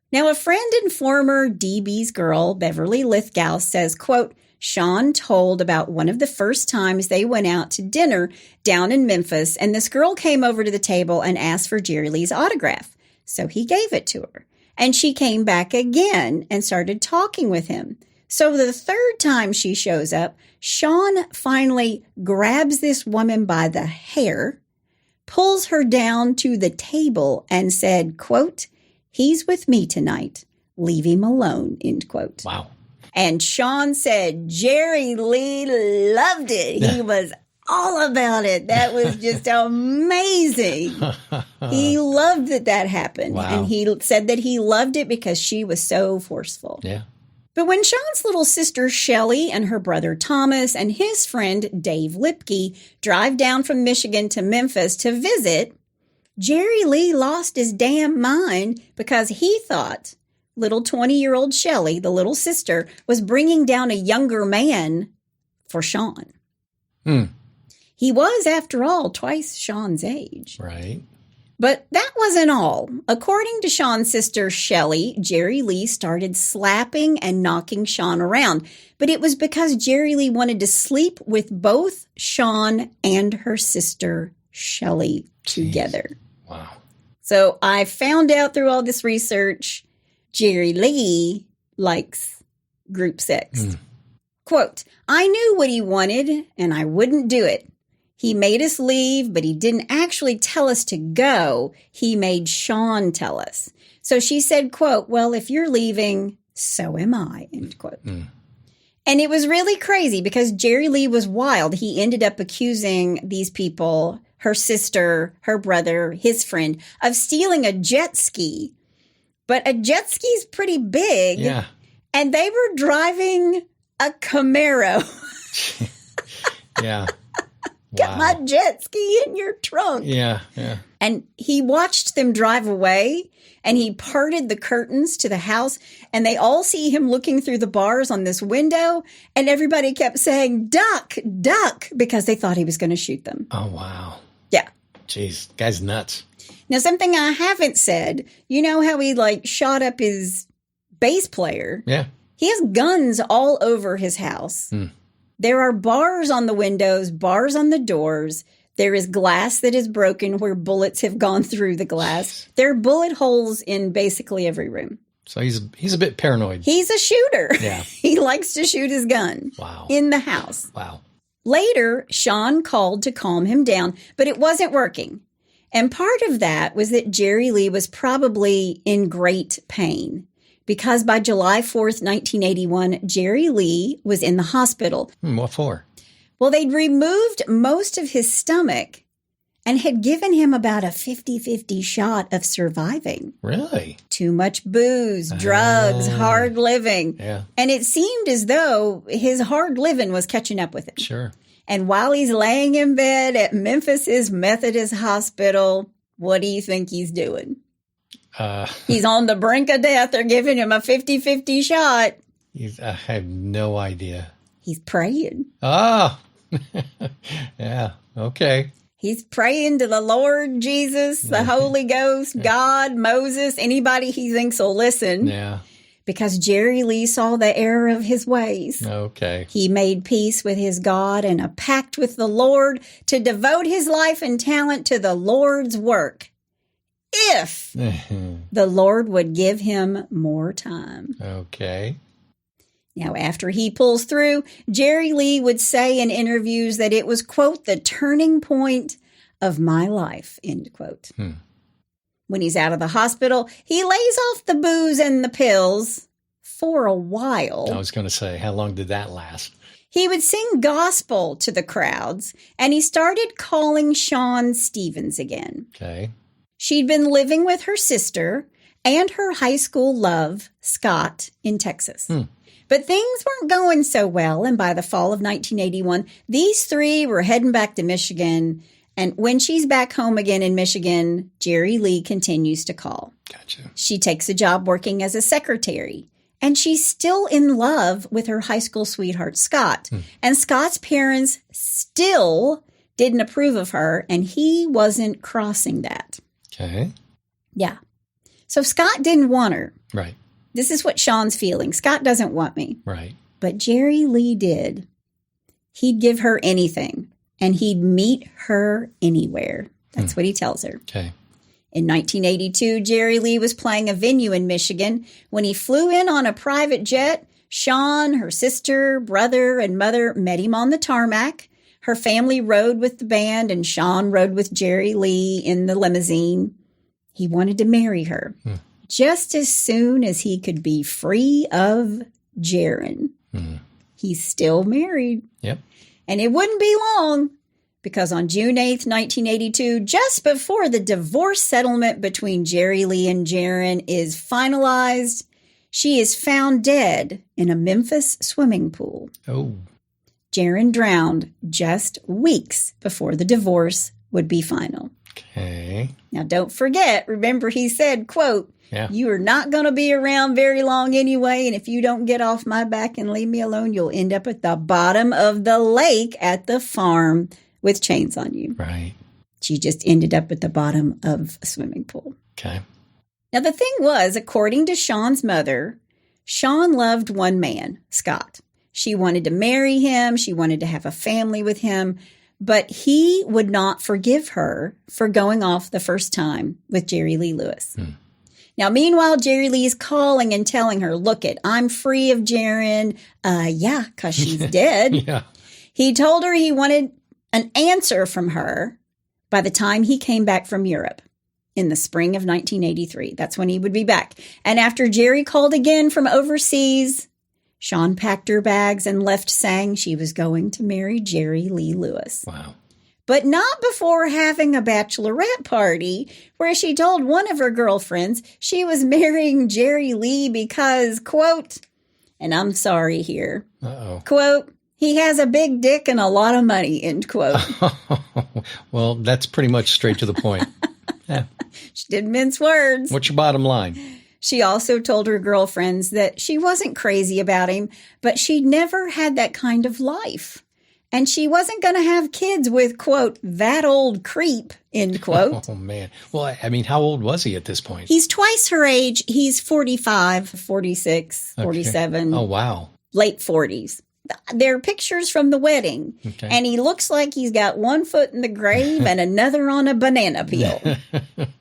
Now, a friend and former DB's girl, Beverly Lithgow, says, quote, Shawn told about one of the first times they went out to dinner down in Memphis, and this girl came over to the table and asked for Jerry Lee's autograph. So he gave it to her. And she came back again and started talking with him. So the third time she shows up, Shawn finally grabs this woman by the hair, pulls her down to the table and said, quote, He's with me tonight. Leave him alone, end quote. Wow. And Shawn said Jerry Lee loved it. He was all about it. That was just amazing. He loved that happened. Wow. And he said that he loved it because she was so forceful. Yeah. But when Shawn's little sister Shelley and her brother Thomas and his friend Dave Lipke drive down from Michigan to Memphis to visit, Jerry Lee lost his damn mind because he thought little 20-year-old Shelley, the little sister, was bringing down a younger man for Shawn. He was, after all, twice Shawn's age. Right. But that wasn't all. According to Shawn's sister Shelley, Jerry Lee started slapping and knocking Shawn around. But it was because Jerry Lee wanted to sleep with both Shawn and her sister Shelley together. Wow. So I found out through all this research, Jerry Lee likes group sex. Quote, I knew what he wanted and I wouldn't do it. He made us leave, but he didn't actually tell us to go. He made Shawn tell us. So she said, quote, well, if you're leaving, so am I, end quote. And it was really crazy because Jerry Lee was wild. He ended up accusing these people, her sister, her brother, his friend, of stealing a jet ski. But a jet ski's pretty big. Yeah. And they were driving a Camaro. Yeah. Got my jet ski in your trunk. Yeah, yeah. And he watched them drive away, and he parted the curtains to the house, and they all see him looking through the bars on this window, and everybody kept saying, duck, duck, because they thought he was going to shoot them. Oh, wow. Yeah. Jeez, guy's nuts. Now, something I haven't said, you know how he, shot up his bass player? Yeah. He has guns all over his house. There are bars on the windows, bars on the doors. There is glass that is broken where bullets have gone through the glass. There are bullet holes in basically every room. So he's a bit paranoid. He's a shooter. Yeah. He likes to shoot his gun. Wow. In the house. Wow. Later, Shawn called to calm him down, but it wasn't working. And part of that was that Jerry Lee was probably in great pain. Because by July 4th, 1981, Jerry Lee was in the hospital. What for? Well, they'd removed most of his stomach and had given him about a 50-50 shot of surviving. Really? Too much booze, drugs, hard living. Yeah. And it seemed as though his hard living was catching up with him. Sure. And while he's laying in bed at Memphis's Methodist Hospital, what do you think he's doing? He's on the brink of death. They're giving him a 50-50 shot. I have no idea. He's praying. Oh, yeah. Okay. He's praying to the Lord Jesus, the Holy Ghost, God, Moses, anybody he thinks will listen. Yeah. Because Jerry Lee saw the error of his ways. Okay. He made peace with his God and a pact with the Lord to devote his life and talent to the Lord's work. If the Lord would give him more time. Okay. Now, after he pulls through, Jerry Lee would say in interviews that it was, quote, the turning point of my life, end quote. When he's out of the hospital, he lays off the booze and the pills for a while. I was going to say, how long did that last? He would sing gospel to the crowds, and he started calling Shawn Stephens again. Okay. She'd been living with her sister and her high school love, Scott, in Texas. But things weren't going so well, and by the fall of 1981, these three were heading back to Michigan. And when she's back home again in Michigan, Jerry Lee continues to call. Gotcha. She takes a job working as a secretary, and she's still in love with her high school sweetheart, Scott. And Scott's parents still didn't approve of her, and he wasn't crossing that. Okay. Yeah. So Scott didn't want her. Right. This is what Shawn's feeling. Scott doesn't want me. Right. But Jerry Lee did. He'd give her anything, and he'd meet her anywhere. That's what he tells her. Okay. In 1982, Jerry Lee was playing a venue in Michigan. When he flew in on a private jet, Shawn, her sister, brother, and mother met him on the tarmac. Her family rode with the band, and Shawn rode with Jerry Lee in the limousine. He wanted to marry her. just as soon as he could be free of Jaron. He's still married. Yep. And it wouldn't be long, because on June 8th, 1982, just before the divorce settlement between Jerry Lee and Jaron is finalized, she is found dead in a Memphis swimming pool. Oh. Jaron drowned just weeks before the divorce would be final. Okay. Now, don't forget, remember he said, quote, Yeah. you are not going to be around very long anyway, and if you don't get off my back and leave me alone, you'll end up at the bottom of the lake at the farm with chains on you. Right. She just ended up at the bottom of a swimming pool. Okay. Now, the thing was, according to Shawn's mother, Shawn loved one man, Scott. She wanted to marry him. She wanted to have a family with him. But he would not forgive her for going off the first time with Jerry Lee Lewis. Now, meanwhile, Jerry Lee is calling and telling her, look it, I'm free of Jaron. Yeah, because she's dead. Yeah. He told her he wanted an answer from her by the time he came back from Europe in the spring of 1983. That's when he would be back. And after Jerry called again from overseas, Shawn packed her bags and left saying she was going to marry Jerry Lee Lewis. Wow. But not before having a bachelorette party where she told one of her girlfriends she was marrying Jerry Lee because, quote, and I'm sorry here, quote, he has a big dick and a lot of money, end quote. Well, that's pretty much straight to the point. Yeah. She didn't mince words. What's your bottom line? She also told her girlfriends that she wasn't crazy about him, but she'd never had that kind of life. And she wasn't going to have kids with, quote, that old creep, end quote. Oh, man. Well, I mean, how old was he at this point? He's twice her age. He's 45, 46, 47. Oh, wow. Late 40s. There are pictures from the wedding. Okay. And he looks like he's got one foot in the grave and another on a banana peel.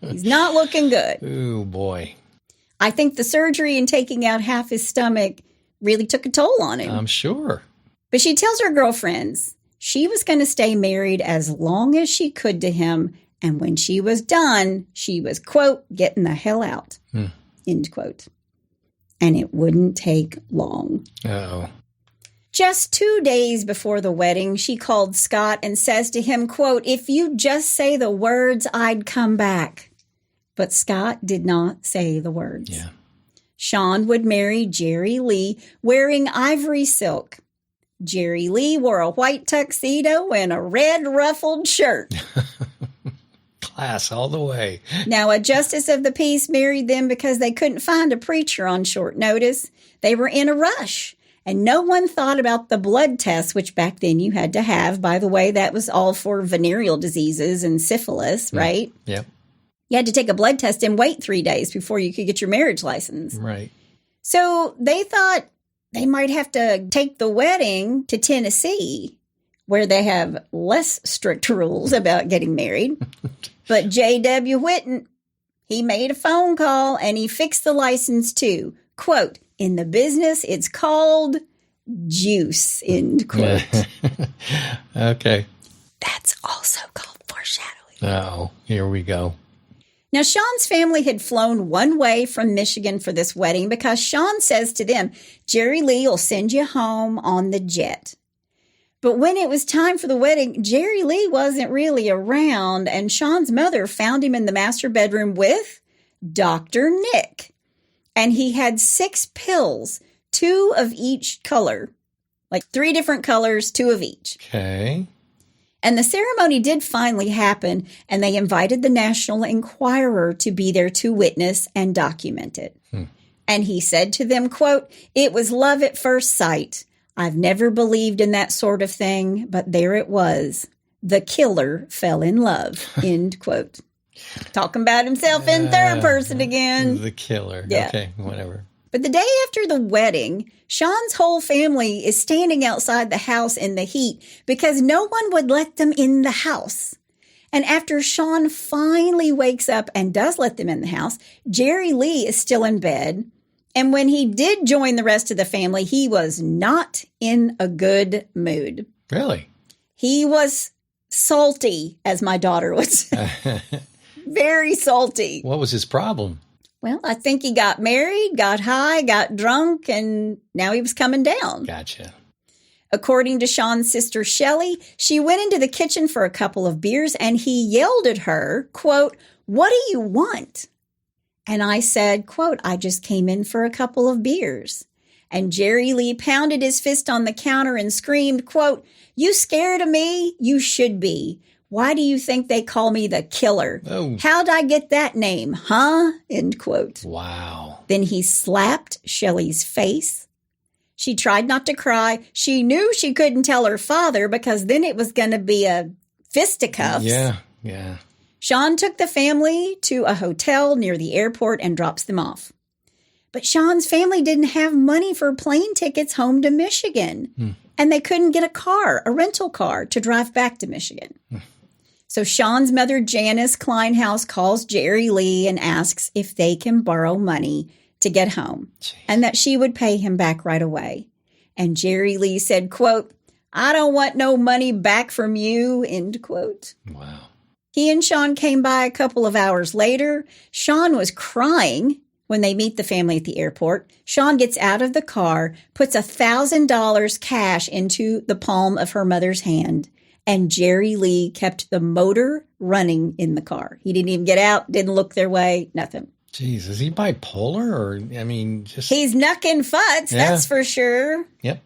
He's not looking good. Oh, boy. I think the surgery and taking out half his stomach really took a toll on him. I'm sure. But she tells her girlfriends she was going to stay married as long as she could to him. And when she was done, she was, quote, getting the hell out, end quote. And it wouldn't take long. Uh-oh. Just 2 days before the wedding, she called Scott and says to him, quote, if you just say the words, I'd come back. But Scott did not say the words. Yeah. Shawn would marry Jerry Lee wearing ivory silk. Jerry Lee wore a white tuxedo and a red ruffled shirt. Class all the way. Now, a justice of the peace married them because they couldn't find a preacher on short notice. They were in a rush. And no one thought about the blood test, which back then you had to have. By the way, that was all for venereal diseases and syphilis, right? Yep. You had to take a blood test and wait 3 days before you could get your marriage license. Right. So they thought they might have to take the wedding to Tennessee, where they have less strict rules about getting married. But J.W. Whitten, he made a phone call and he fixed the license too. Quote, in the business, it's called juice, end quote. Okay. That's also called foreshadowing. Oh, here we go. Now, Shawn's family had flown one way from Michigan for this wedding because Shawn says to them, Jerry Lee will send you home on the jet. But when it was time for the wedding, Jerry Lee wasn't really around, and Shawn's mother found him in the master bedroom with Dr. Nick. And he had 6 pills, 2 of each color, like 3 different colors, 2 of each. Okay. And the ceremony did finally happen, and they invited the National Enquirer to be there to witness and document it. And he said to them, quote, it was love at first sight. I've never believed in that sort of thing, but there it was. The killer fell in love, end quote. Talking about himself in third person again. The killer. Yeah. Okay, whatever. But the day after the wedding, Shawn's whole family is standing outside the house in the heat because no one would let them in the house. And after Shawn finally wakes up and does let them in the house, Jerry Lee is still in bed. And when he did join the rest of the family, he was not in a good mood. Really? He was salty, as my daughter would say. Very salty. What was his problem? Well, I think he got married, got high, got drunk, and now he was coming down. Gotcha. According to Shawn's sister, Shelley, she went into the kitchen for a couple of beers and he yelled at her, quote, "What do you want?" And I said, quote, "I just came in for a couple of beers." And Jerry Lee pounded his fist on the counter and screamed, quote, "You scared of me? You should be. Why do you think they call me the killer? Oh. How'd I get that name, huh?" End quote. Wow. Then he slapped Shelley's face. She tried not to cry. She knew she couldn't tell her father because then it was going to be a fisticuffs. Yeah. Shawn took the family to a hotel near the airport and drops them off. But Shawn's family didn't have money for plane tickets home to Michigan. And they couldn't get a rental car to drive back to Michigan. So Shawn's mother, Janice Kleinhaus, calls Jerry Lee and asks if they can borrow money to get home. Jeez. And that she would pay him back right away. And Jerry Lee said, quote, "I don't want no money back from you," end quote. Wow. He and Shawn came by a couple of hours later. Shawn was crying when they meet the family at the airport. Shawn gets out of the car, puts $1,000 cash into the palm of her mother's hand, and Jerry Lee kept the motor running in the car. He didn't even get out, didn't look their way, nothing. Jeez, is he bipolar or, just... He's knucking futs, that's for sure. Yep.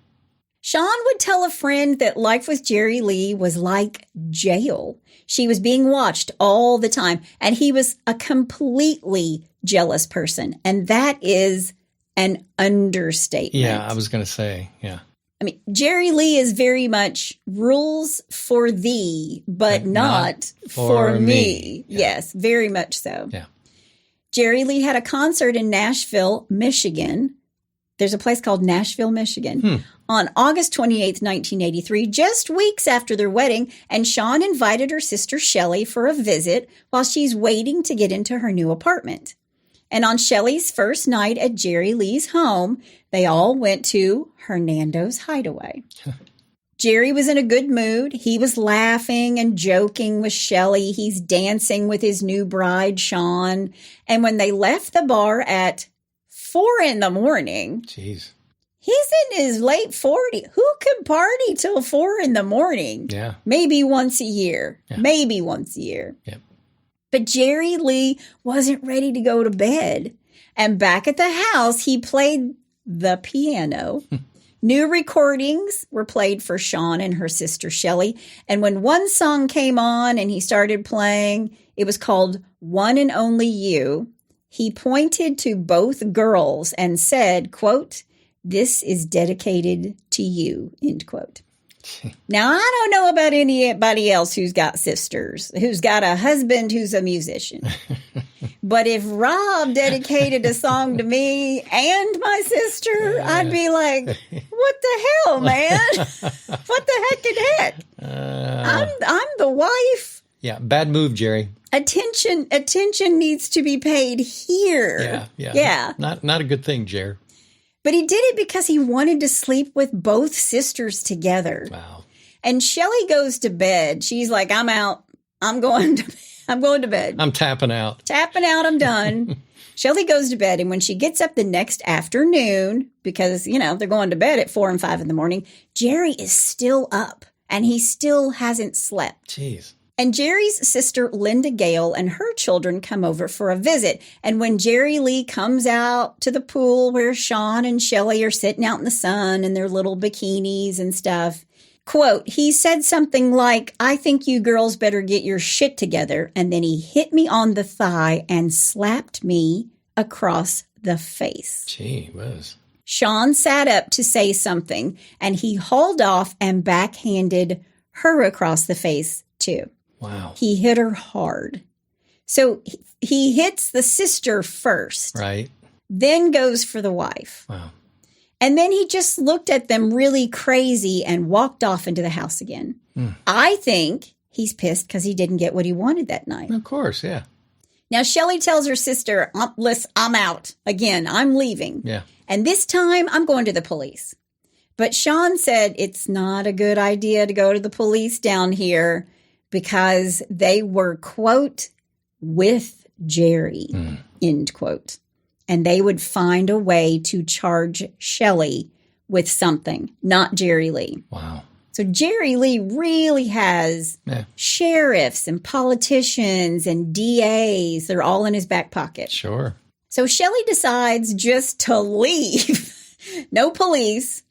Shawn would tell a friend that life with Jerry Lee was like jail. She was being watched all the time, and he was a completely jealous person. And that is an understatement. Yeah, I was going to say, yeah. I mean, Jerry Lee is very much rules for thee, but not for me. Yeah. Yes, very much so. Yeah. Jerry Lee had a concert in Nashville, Michigan. There's a place called Nashville, Michigan, on August 28th, 1983, just weeks after their wedding, and Shawn invited her sister Shelley for a visit while she's waiting to get into her new apartment. And on Shelley's first night at Jerry Lee's home, they all went to Hernando's Hideaway. Jerry was in a good mood. He was laughing and joking with Shelley. He's dancing with his new bride, Shawn. And when they left the bar at 4 a.m, jeez, he's in his late 40s. Who could party till 4 a.m? Yeah. Maybe once a year. Yeah. Maybe once a year. Yep. But Jerry Lee wasn't ready to go to bed. And back at the house, he played the piano. New recordings were played for Shawn and her sister Shelley. And when one song came on and he started playing, it was called One and Only You. He pointed to both girls and said, quote, "This is dedicated to you," end quote. Now, I don't know about anybody else who's got sisters, who's got a husband who's a musician. But if Rob dedicated a song to me and my sister, I'd be like, what the hell, man? What the heck is that? I'm the wife. Yeah, bad move, Jerry. Attention needs to be paid here. Yeah. Not a good thing, Jerry. But he did it because he wanted to sleep with both sisters together. Wow. And Shelley goes to bed. She's like, "I'm out. I'm going to bed. I'm tapping out. I'm done." Shelley goes to bed. And when she gets up the next afternoon, because, they're going to bed at 4 and 5 in the morning, Jerry is still up and he still hasn't slept. Jeez. And Jerry's sister, Linda Gale, and her children come over for a visit. And when Jerry Lee comes out to the pool where Shawn and Shelley are sitting out in the sun in their little bikinis and stuff, quote, he said something like, "I think you girls better get your shit together." And then he hit me on the thigh and slapped me across the face. Gee whiz. Shawn sat up to say something, and he hauled off and backhanded her across the face, too. Wow. He hit her hard. So he hits the sister first. Right. Then goes for the wife. Wow. And then he just looked at them really crazy and walked off into the house again. I think he's pissed because he didn't get what he wanted that night. Of course, yeah. Now, Shelley tells her sister, "Listen, I'm out. Again, I'm leaving. Yeah. And this time, I'm going to the police." But Shawn said it's not a good idea to go to the police down here because they were, quote, with Jerry, end quote. and they would find a way to charge Shelley with something, not Jerry Lee. Wow. So Jerry Lee really has sheriffs and politicians and DAs. They're all in his back pocket. Sure. So Shelley decides just to leave. No police.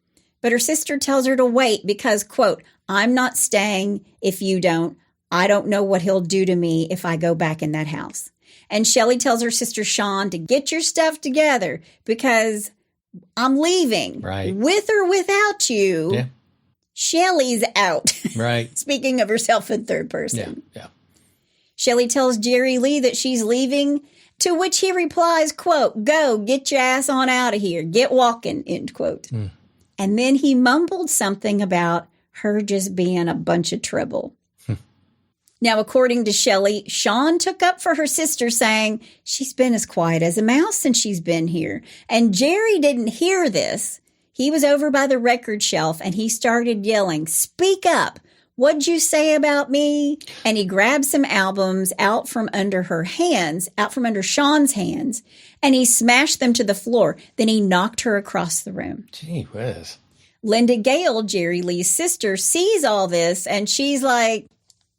But her sister tells her to wait because, quote, I'm not staying if you don't. I don't know what he'll do to me if I go back in that house. And Shelley tells her sister Shawn to get your stuff together because I'm leaving. Right. With or without you. Yeah. Shelley's out. Right. Speaking of herself in third person. Yeah. Shelley tells Jerry Lee that she's leaving, to which he replies, quote, go, get your ass on out of here. Get walking, end quote. Mm. And then he mumbled something about her just being a bunch of trouble. Now, according to Shelley, Shawn took up for her sister saying, she's been as quiet as a mouse since she's been here. And Jerry didn't hear this. He was over by the record shelf and he started yelling, speak up. What'd you say about me? And he grabbed some albums out from under her hands, out from under Shawn's hands, and he smashed them to the floor. Then he knocked her across the room. Gee whiz. Linda Gale, Jerry Lee's sister, sees all this and she's like,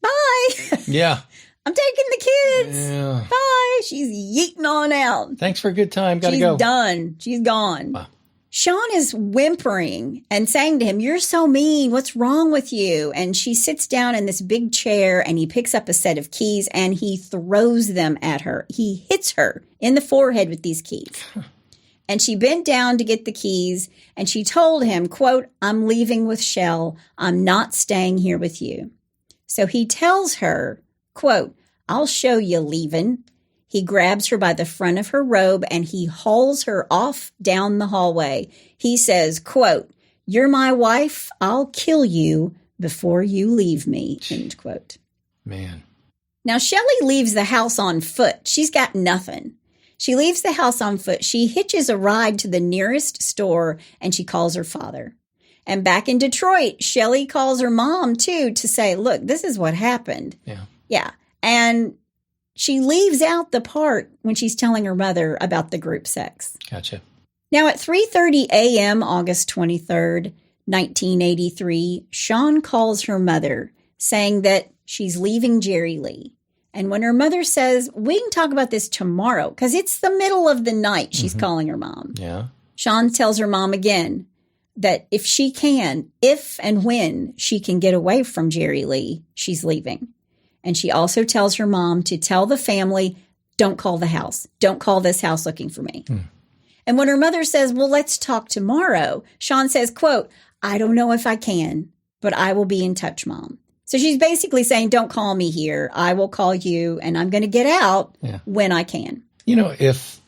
bye. Yeah. I'm taking the kids. Yeah. Bye. She's yeeting on out. Thanks for a good time. Gotta She's go. done. She's gone. Wow. Shawn is whimpering and saying to him, you're so mean. What's wrong with you? And she sits down in this big chair and he picks up a set of keys and he throws them at her. He hits her in the forehead with these keys. And she bent down to get the keys and she told him, quote, I'm leaving with Shell. I'm not staying here with you. So he tells her, quote, I'll show you leaving. He grabs her by the front of her robe and he hauls her off down the hallway. He says, quote, you're my wife. I'll kill you before you leave me, end quote. Man. Now, Shelley leaves the house on foot. She's got nothing. She leaves the house on foot. She hitches a ride to the nearest store and she calls her father. And back in Detroit, Shelley calls her mom, too, to say, look, this is what happened. Yeah. And she leaves out the part when she's telling her mother about the group sex. Gotcha. Now, at 3:30 a.m., August 23rd, 1983, Shawn calls her mother, saying that she's leaving Jerry Lee. And when her mother says, we can talk about this tomorrow, because it's the middle of the night, she's calling her mom. Yeah. Shawn tells her mom again that if and when she can get away from Jerry Lee, she's leaving. And she also tells her mom to tell the family, don't call the house. Don't call this house looking for me. And when her mother says, well, let's talk tomorrow, Shawn says, quote, I don't know if I can, but I will be in touch, Mom. So she's basically saying, don't call me here. I will call you and I'm going to get out when I can. You know, if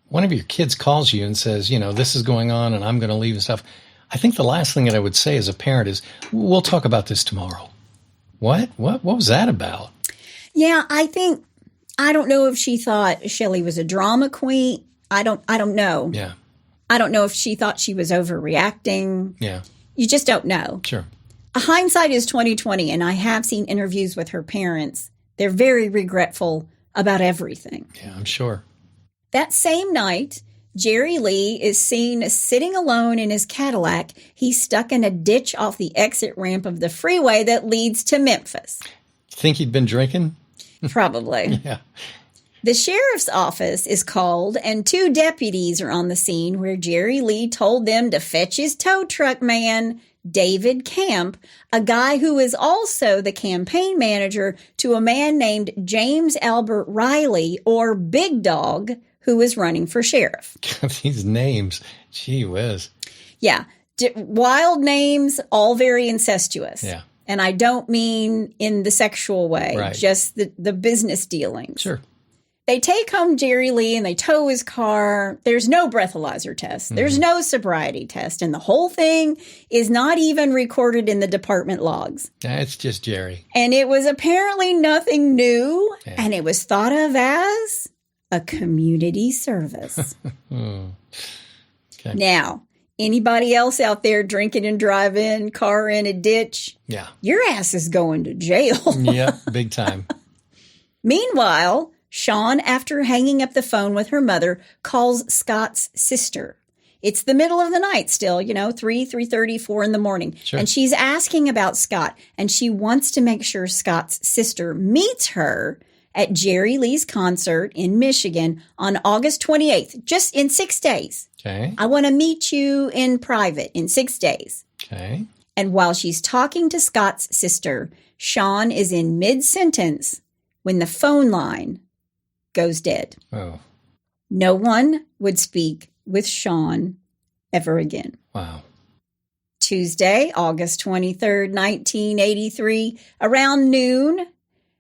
one of your kids calls you and says, you know, this is going on and I'm going to leave and stuff, I think the last thing that I would say as a parent is, we'll talk about this tomorrow. What was that about? Yeah, I don't know if she thought Shelley was a drama queen. I don't know. Yeah. I don't know if she thought she was overreacting. Yeah. You just don't know. Sure. Hindsight is 20/20, and I have seen interviews with her parents. They're very regretful about everything. Yeah, I'm sure. That same night, Jerry Lee is seen sitting alone in his Cadillac. He's stuck in a ditch off the exit ramp of the freeway that leads to Memphis. Think he'd been drinking? Probably. Yeah. The sheriff's office is called, and 2 deputies are on the scene where Jerry Lee told them to fetch his tow truck man, David Camp, a guy who is also the campaign manager to a man named James Albert Riley, or Big Dog, who is running for sheriff. These names, gee whiz. Yeah. Wild names, all very incestuous. Yeah. And I don't mean in the sexual way, right. Just the business dealings. Sure. They take home Jerry Lee and they tow his car. There's no breathalyzer test. There's no sobriety test. And the whole thing is not even recorded in the department logs. It's just Jerry. And it was apparently nothing new. Yeah. And it was thought of as a community service. Okay. Now, anybody else out there drinking and driving, car in a ditch? Yeah. Your ass is going to jail. Yep, big time. Meanwhile, Shawn, after hanging up the phone with her mother, calls Scott's sister. It's the middle of the night still, 3:30, 4 in the morning. Sure. And she's asking about Scott, and she wants to make sure Scott's sister meets her at Jerry Lee's concert in Michigan on August 28th, just in 6 days. Okay. I want to meet you in private in 6 days. Okay. And while she's talking to Scott's sister, Shawn is in mid-sentence when the phone line goes dead. Oh. No one would speak with Shawn ever again. Wow. Tuesday, August 23rd, 1983, around noon.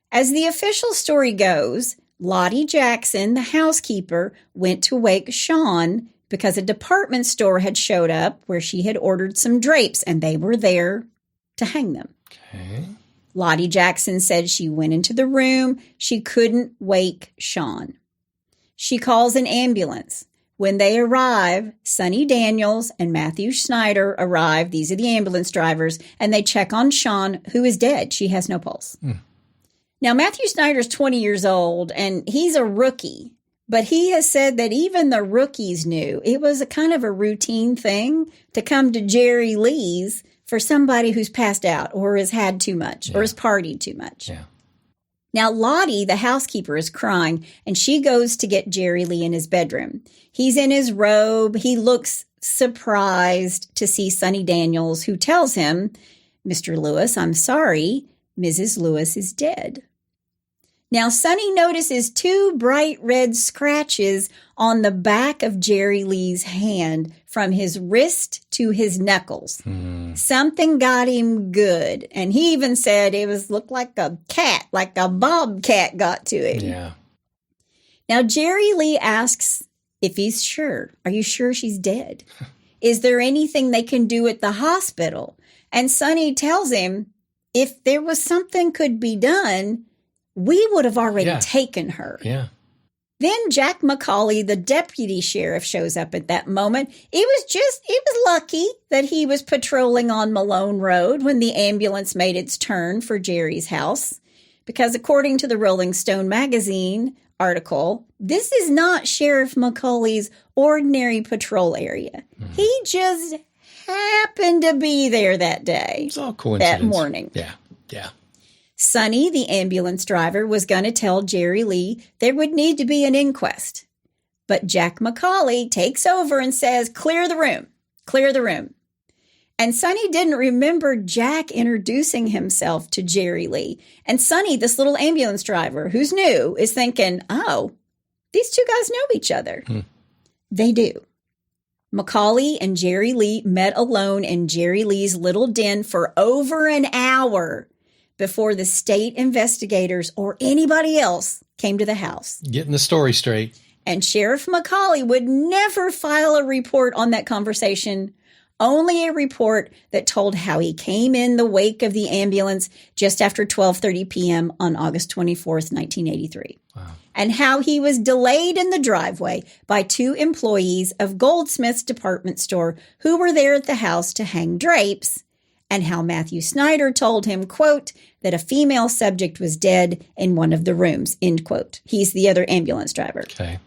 As the official story goes, Lottie Jackson, the housekeeper, went to wake Shawn because a department store had showed up where she had ordered some drapes, and they were there to hang them. Okay. Lottie Jackson said she went into the room. She couldn't wake Shawn. She calls an ambulance. When they arrive, Sonny Daniels and Matthew Snyder arrive. These are the ambulance drivers, and they check on Shawn, who is dead. She has no pulse. Now, Matthew Snyder's 20 years old, and he's a rookie, but he has said that even the rookies knew it was a kind of a routine thing to come to Jerry Lee's for somebody who's passed out or has had too much or has partied too much. Yeah. Now, Lottie, the housekeeper, is crying, and she goes to get Jerry Lee in his bedroom. He's in his robe. He looks surprised to see Sonny Daniels, who tells him, "Mr. Lewis, I'm sorry, Mrs. Lewis is dead." Now, Sonny notices 2 bright red scratches on the back of Jerry Lee's hand from his wrist to his knuckles. Something got him good. And he even said it looked like a cat, like a bobcat got to him. Yeah. Now, Jerry Lee asks if he's sure. Are you sure she's dead? Is there anything they can do at the hospital? And Sonny tells him if there was something could be done, we would have already taken her. Yeah. Then Jack McCauley, the deputy sheriff, shows up at that moment. It was lucky that he was patrolling on Malone Road when the ambulance made its turn for Jerry's house. Because according to the Rolling Stone magazine article, this is not Sheriff McCauley's ordinary patrol area. He just happened to be there that day. It's all coincidence. That morning. Yeah. Yeah. Sonny, the ambulance driver, was going to tell Jerry Lee there would need to be an inquest. But Jack McCauley takes over and says, "Clear the room, clear the room." And Sonny didn't remember Jack introducing himself to Jerry Lee. And Sonny, this little ambulance driver who's new, is thinking, oh, these 2 guys know each other. They do. McCauley and Jerry Lee met alone in Jerry Lee's little den for over an hour before the state investigators or anybody else came to the house. Getting the story straight. And Sheriff McCauley would never file a report on that conversation, only a report that told how he came in the wake of the ambulance just after 12:30 p.m. on August 24th, 1983. Wow. And how he was delayed in the driveway by 2 employees of Goldsmith's department store who were there at the house to hang drapes, and how Matthew Snyder told him, quote, that a female subject was dead in one of the rooms, end quote. He's the other ambulance driver. Okay.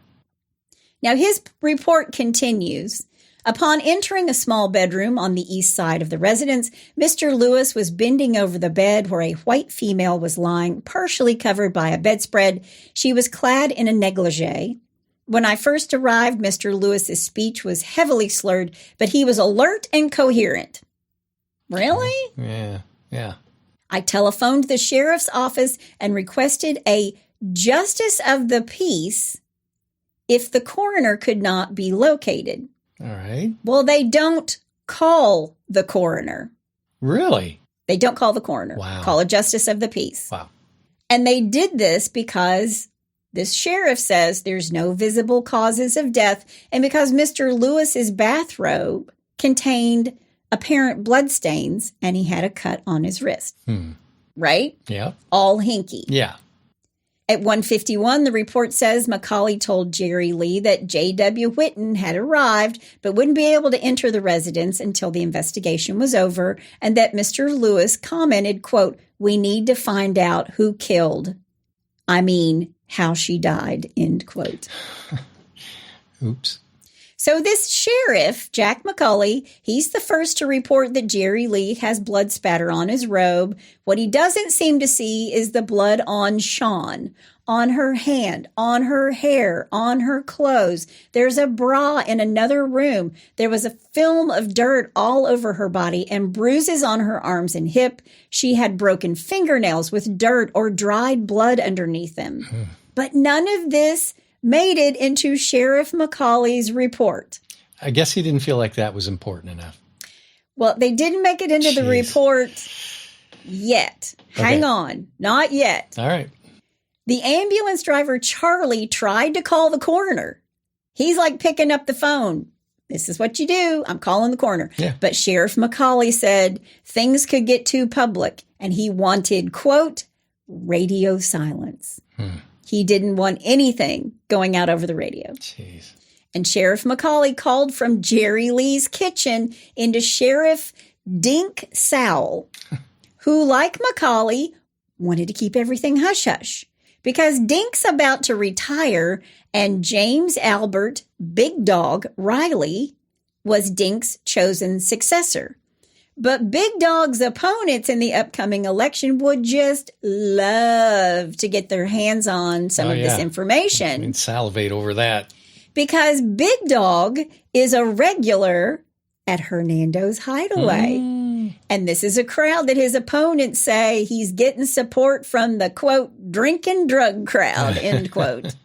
Now, his report continues. Upon entering a small bedroom on the east side of the residence, Mr. Lewis was bending over the bed where a white female was lying, partially covered by a bedspread. She was clad in a negligee. When I first arrived, Mr. Lewis's speech was heavily slurred, but he was alert and coherent. Really? Yeah. Yeah. I telephoned the sheriff's office and requested a justice of the peace if the coroner could not be located. All right. Well, they don't call the coroner. Really? They don't call the coroner. Wow. Call a justice of the peace. Wow. And they did this because this sheriff says there's no visible causes of death, and because Mr. Lewis's bathrobe contained apparent bloodstains and he had a cut on his wrist. Right? Yeah. All hinky. Yeah. At 1:51, the report says McCauley told Jerry Lee that J.W. Whitten had arrived but wouldn't be able to enter the residence until the investigation was over, and that Mr. Lewis commented, quote, "We need to find out who killed. how she died, end quote. Oops. So this sheriff, Jack McCauley, he's the first to report that Jerry Lee has blood spatter on his robe. What he doesn't seem to see is the blood on Shawn, on her hand, on her hair, on her clothes. There's a bra in another room. There was a film of dirt all over her body and bruises on her arms and hip. She had broken fingernails with dirt or dried blood underneath them. But none of this made it into Sheriff McCauley's report. I guess he didn't feel like that was important enough. Well, they didn't make it into the report yet. Hang on. Not yet. All right. The ambulance driver, Charlie, tried to call the coroner. He's like picking up the phone. This is what you do. I'm calling the coroner. Yeah. But Sheriff McCauley said things could get too public, and he wanted, quote, radio silence. He didn't want anything going out over the radio. Jeez. And Sheriff McCauley called from Jerry Lee's kitchen into Sheriff Dink Sowell, who, like McCauley, wanted to keep everything hush-hush because Dink's about to retire and James Albert Big Dog Riley was Dink's chosen successor. But Big Dog's opponents in the upcoming election would just love to get their hands on some of this information. I mean, salivate over that. Because Big Dog is a regular at Hernando's Hideaway. And this is a crowd that his opponents say he's getting support from the, quote, drinking drug crowd, end quote.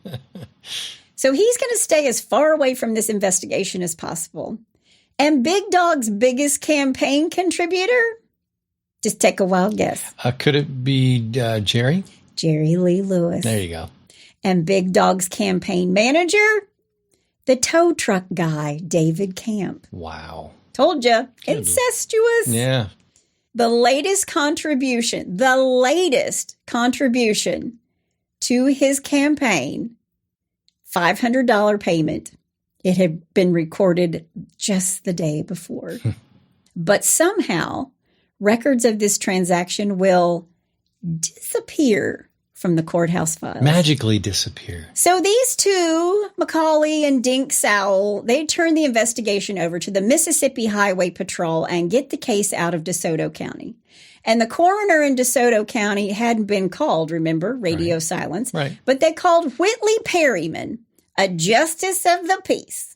So he's going to stay as far away from this investigation as possible. And Big Dog's biggest campaign contributor? Just take a wild guess. Could it be Jerry? Jerry Lee Lewis. There you go. And Big Dog's campaign manager? The tow truck guy, David Camp. Wow. Told you. Incestuous. Yeah. The latest contribution to his campaign, $500 payment. It had been recorded just the day before. But somehow, records of this transaction will disappear from the courthouse files. Magically disappear. So these two, McCauley and Dink Sowell, they turn the investigation over to the Mississippi Highway Patrol and get the case out of DeSoto County. And the coroner in DeSoto County hadn't been called, remember, radio silence. Right. But they called Whitley Perryman, a justice of the peace.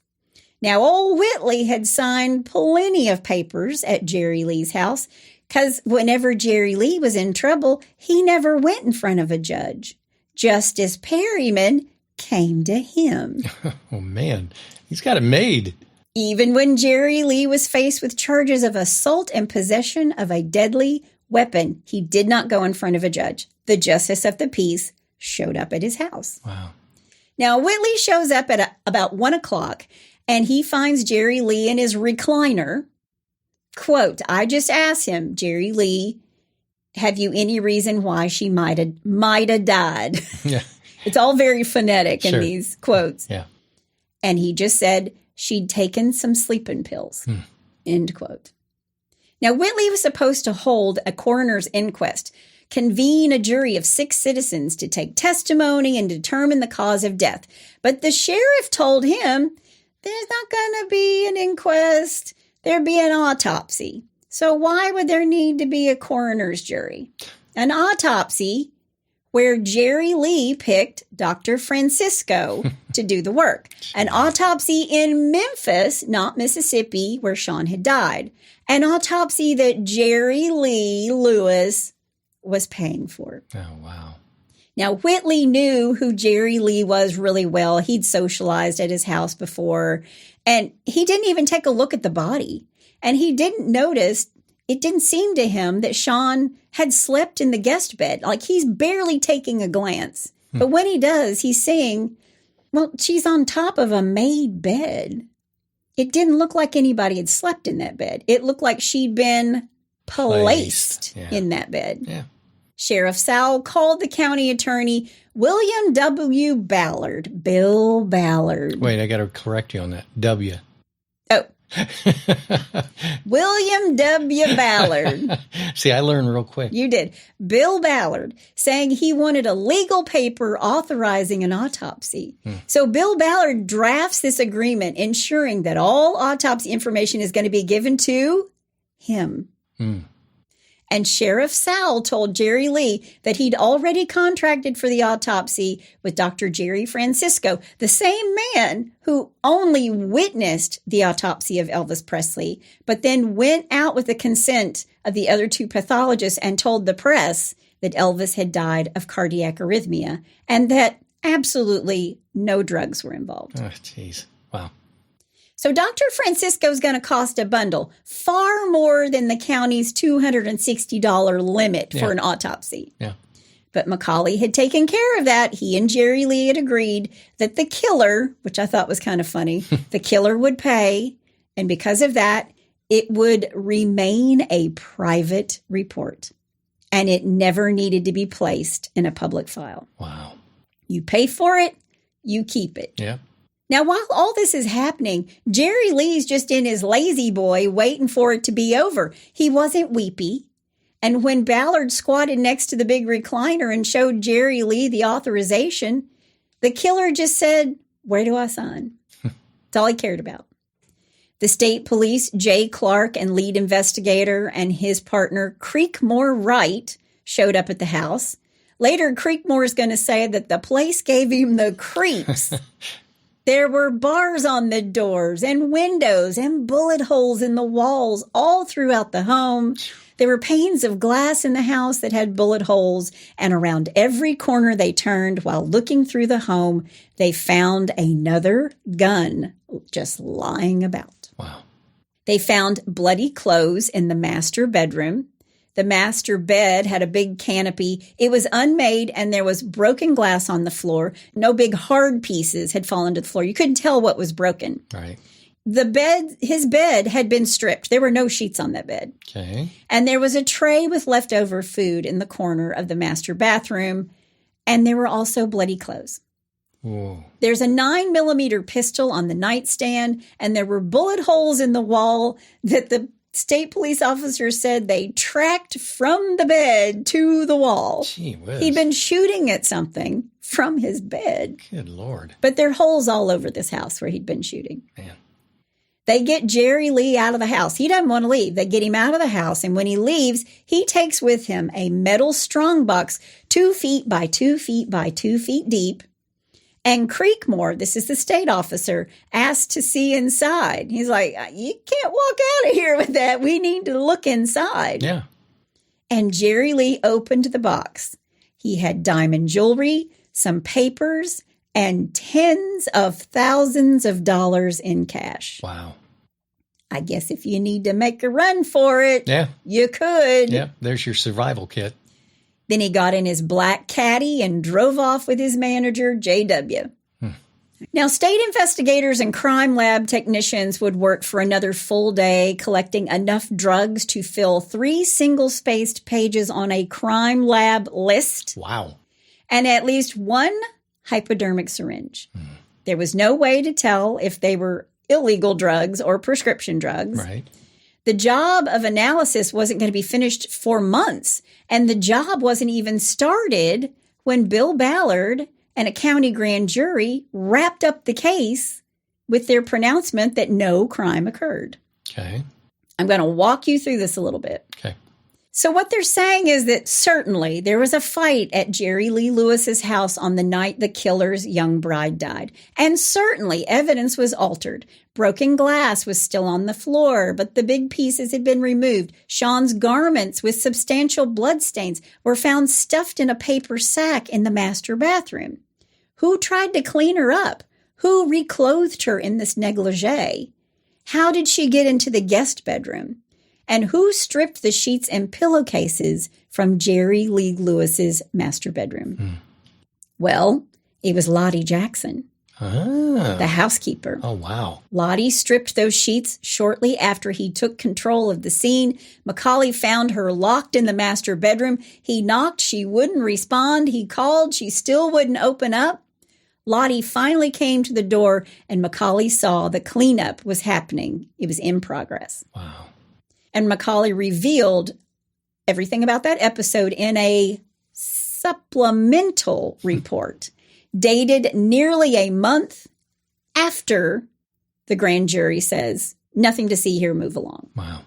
Now, old Whitley had signed plenty of papers at Jerry Lee's house because whenever Jerry Lee was in trouble, he never went in front of a judge. Justice Perryman came to him. Oh, man. He's got it made. Even when Jerry Lee was faced with charges of assault and possession of a deadly weapon, he did not go in front of a judge. The justice of the peace showed up at his house. Wow. Now, Whitley shows up at about 1 o'clock, and he finds Jerry Lee in his recliner. Quote, I just asked him, Jerry Lee, have you any reason why she might have died? Yeah. It's all very phonetic in these quotes. Yeah. And he just said she'd taken some sleeping pills, end quote. Now, Whitley was supposed to hold a coroner's inquest, convene a jury of 6 citizens to take testimony and determine the cause of death. But the sheriff told him there's not going to be an inquest. There'd be an autopsy. So why would there need to be a coroner's jury? An autopsy where Jerry Lee picked Dr. Francisco to do the work. An autopsy in Memphis, not Mississippi, where Shawn had died. An autopsy that Jerry Lee Lewis was paying for. Oh, wow. Now, Whitley knew who Jerry Lee was really well. He'd socialized at his house before, and he didn't even take a look at the body. And he didn't notice, it didn't seem to him that Shawn had slept in the guest bed. Like, he's barely taking a glance. But when he does, he's saying, well, she's on top of a made bed. It didn't look like anybody had slept in that bed. It looked like she'd been placed in that bed. Yeah. Sheriff Sowell called the county attorney, William W. Ballard. Bill Ballard. Wait, I got to correct you on that. W. Oh, William W. Ballard. See, I learned real quick. You did. Bill Ballard saying he wanted a legal paper authorizing an autopsy. So Bill Ballard drafts this agreement ensuring that all autopsy information is going to be given to him. And Sheriff Sowell told Jerry Lee that he'd already contracted for the autopsy with Dr. Jerry Francisco, the same man who only witnessed the autopsy of Elvis Presley, but then went out with the consent of the other two pathologists and told the press that Elvis had died of cardiac arrhythmia and that absolutely no drugs were involved. Oh, jeez. Wow. So Dr. Francisco's going to cost a bundle, far more than the county's $260 limit for an autopsy. Yeah. But Macaulay had taken care of that. He and Jerry Lee had agreed that the killer, which I thought was kind of funny, the killer would pay. And because of that, it would remain a private report. And it never needed to be placed in a public file. Wow. You pay for it, you keep it. Yeah. Now, while all this is happening, Jerry Lee's just in his lazy boy waiting for it to be over. He wasn't weepy. And when Ballard squatted next to the big recliner and showed Jerry Lee the authorization, the killer just said, "Where do I sign?" That's all he cared about. The state police, Jay Clark, and lead investigator and his partner, Creekmore Wright, showed up at the house. Later, Creekmore is going to say that the place gave him the creeps. There were bars on the doors and windows and bullet holes in the walls all throughout the home. There were panes of glass in the house that had bullet holes, and around every corner they turned while looking through the home, they found another gun just lying about. Wow. They found bloody clothes in the master bedroom. The master bed had a big canopy. It was unmade, and there was broken glass on the floor. No big hard pieces had fallen to the floor. You couldn't tell what was broken. Right. His bed had been stripped. There were no sheets on that bed. Okay. And there was a tray with leftover food in the corner of the master bathroom, and there were also bloody clothes. Whoa. There's a 9mm pistol on the nightstand, and there were bullet holes in the wall that the state police officer said they tracked from the bed to the wall. Gee whiz. He'd been shooting at something from his bed. Good Lord. But there are holes all over this house where he'd been shooting. Man. They get Jerry Lee out of the house. He doesn't want to leave. They get him out of the house. And when he leaves, he takes with him a metal strongbox 2 feet by 2 feet by 2 feet deep. And Creekmore, this is the state officer, asked to see inside. He's like, "You can't walk out of here with that. We need to look inside." Yeah. And Jerry Lee opened the box. He had diamond jewelry, some papers, and tens of thousands of dollars in cash. Wow. I guess if you need to make a run for it, you could. Yeah. There's your survival kit. Then he got in his black caddy and drove off with his manager, J.W. Now, state investigators and crime lab technicians would work for another full day collecting enough drugs to fill 3 single-spaced pages on a crime lab list. Wow. And at least 1 hypodermic syringe. There was no way to tell if they were illegal drugs or prescription drugs. Right. The job of analysis wasn't going to be finished for months, and the job wasn't even started when Bill Ballard and a county grand jury wrapped up the case with their pronouncement that no crime occurred. Okay. I'm going to walk you through this a little bit. Okay. So what they're saying is that certainly there was a fight at Jerry Lee Lewis's house on the night the killer's young bride died. And certainly evidence was altered. Broken glass was still on the floor, but the big pieces had been removed. Shawn's garments with substantial bloodstains were found stuffed in a paper sack in the master bathroom. Who tried to clean her up? Who reclothed her in this negligee? How did she get into the guest bedroom? And who stripped the sheets and pillowcases from Jerry Lee Lewis's master bedroom? Well, it was Lottie Jackson, the housekeeper. Oh, wow. Lottie stripped those sheets shortly after he took control of the scene. Macaulay found her locked in the master bedroom. He knocked. She wouldn't respond. He called. She still wouldn't open up. Lottie finally came to the door, and Macaulay saw the cleanup was happening. It was in progress. Wow. And Macaulay revealed everything about that episode in a supplemental report dated nearly a month after the grand jury says, nothing to see here, move along. Wow.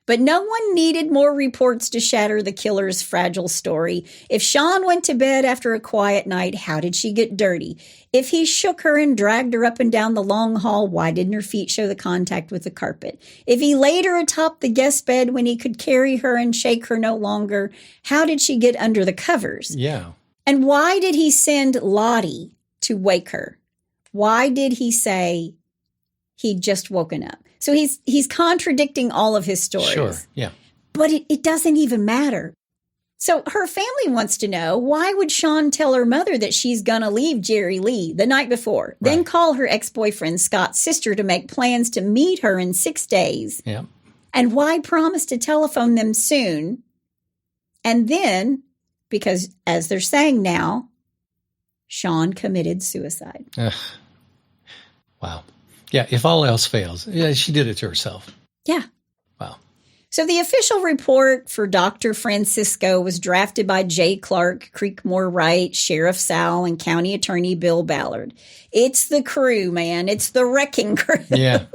But no one needed more reports to shatter the killer's fragile story. If Shawn went to bed after a quiet night, how did she get dirty? If he shook her and dragged her up and down the long hall, why didn't her feet show the contact with the carpet? If he laid her atop the guest bed when he could carry her and shake her no longer, how did she get under the covers? Yeah. And why did he send Lottie to wake her? Why did he say he'd just woken up? So he's contradicting all of his stories. Sure, yeah. But it doesn't even matter. So her family wants to know, why would Shawn tell her mother that she's going to leave Jerry Lee the night before, then call her ex-boyfriend Scott's sister to make plans to meet her in 6 days? Yeah. And why promise to telephone them soon? And then, because as they're saying now, Shawn committed suicide. Wow. Yeah, if all else fails. Yeah, she did it to herself. Yeah. Wow. So the official report for Dr. Francisco was drafted by Jay Clark, Creekmore Wright, Sheriff Sal, and County Attorney Bill Ballard. It's the crew, man. It's the wrecking crew. Yeah.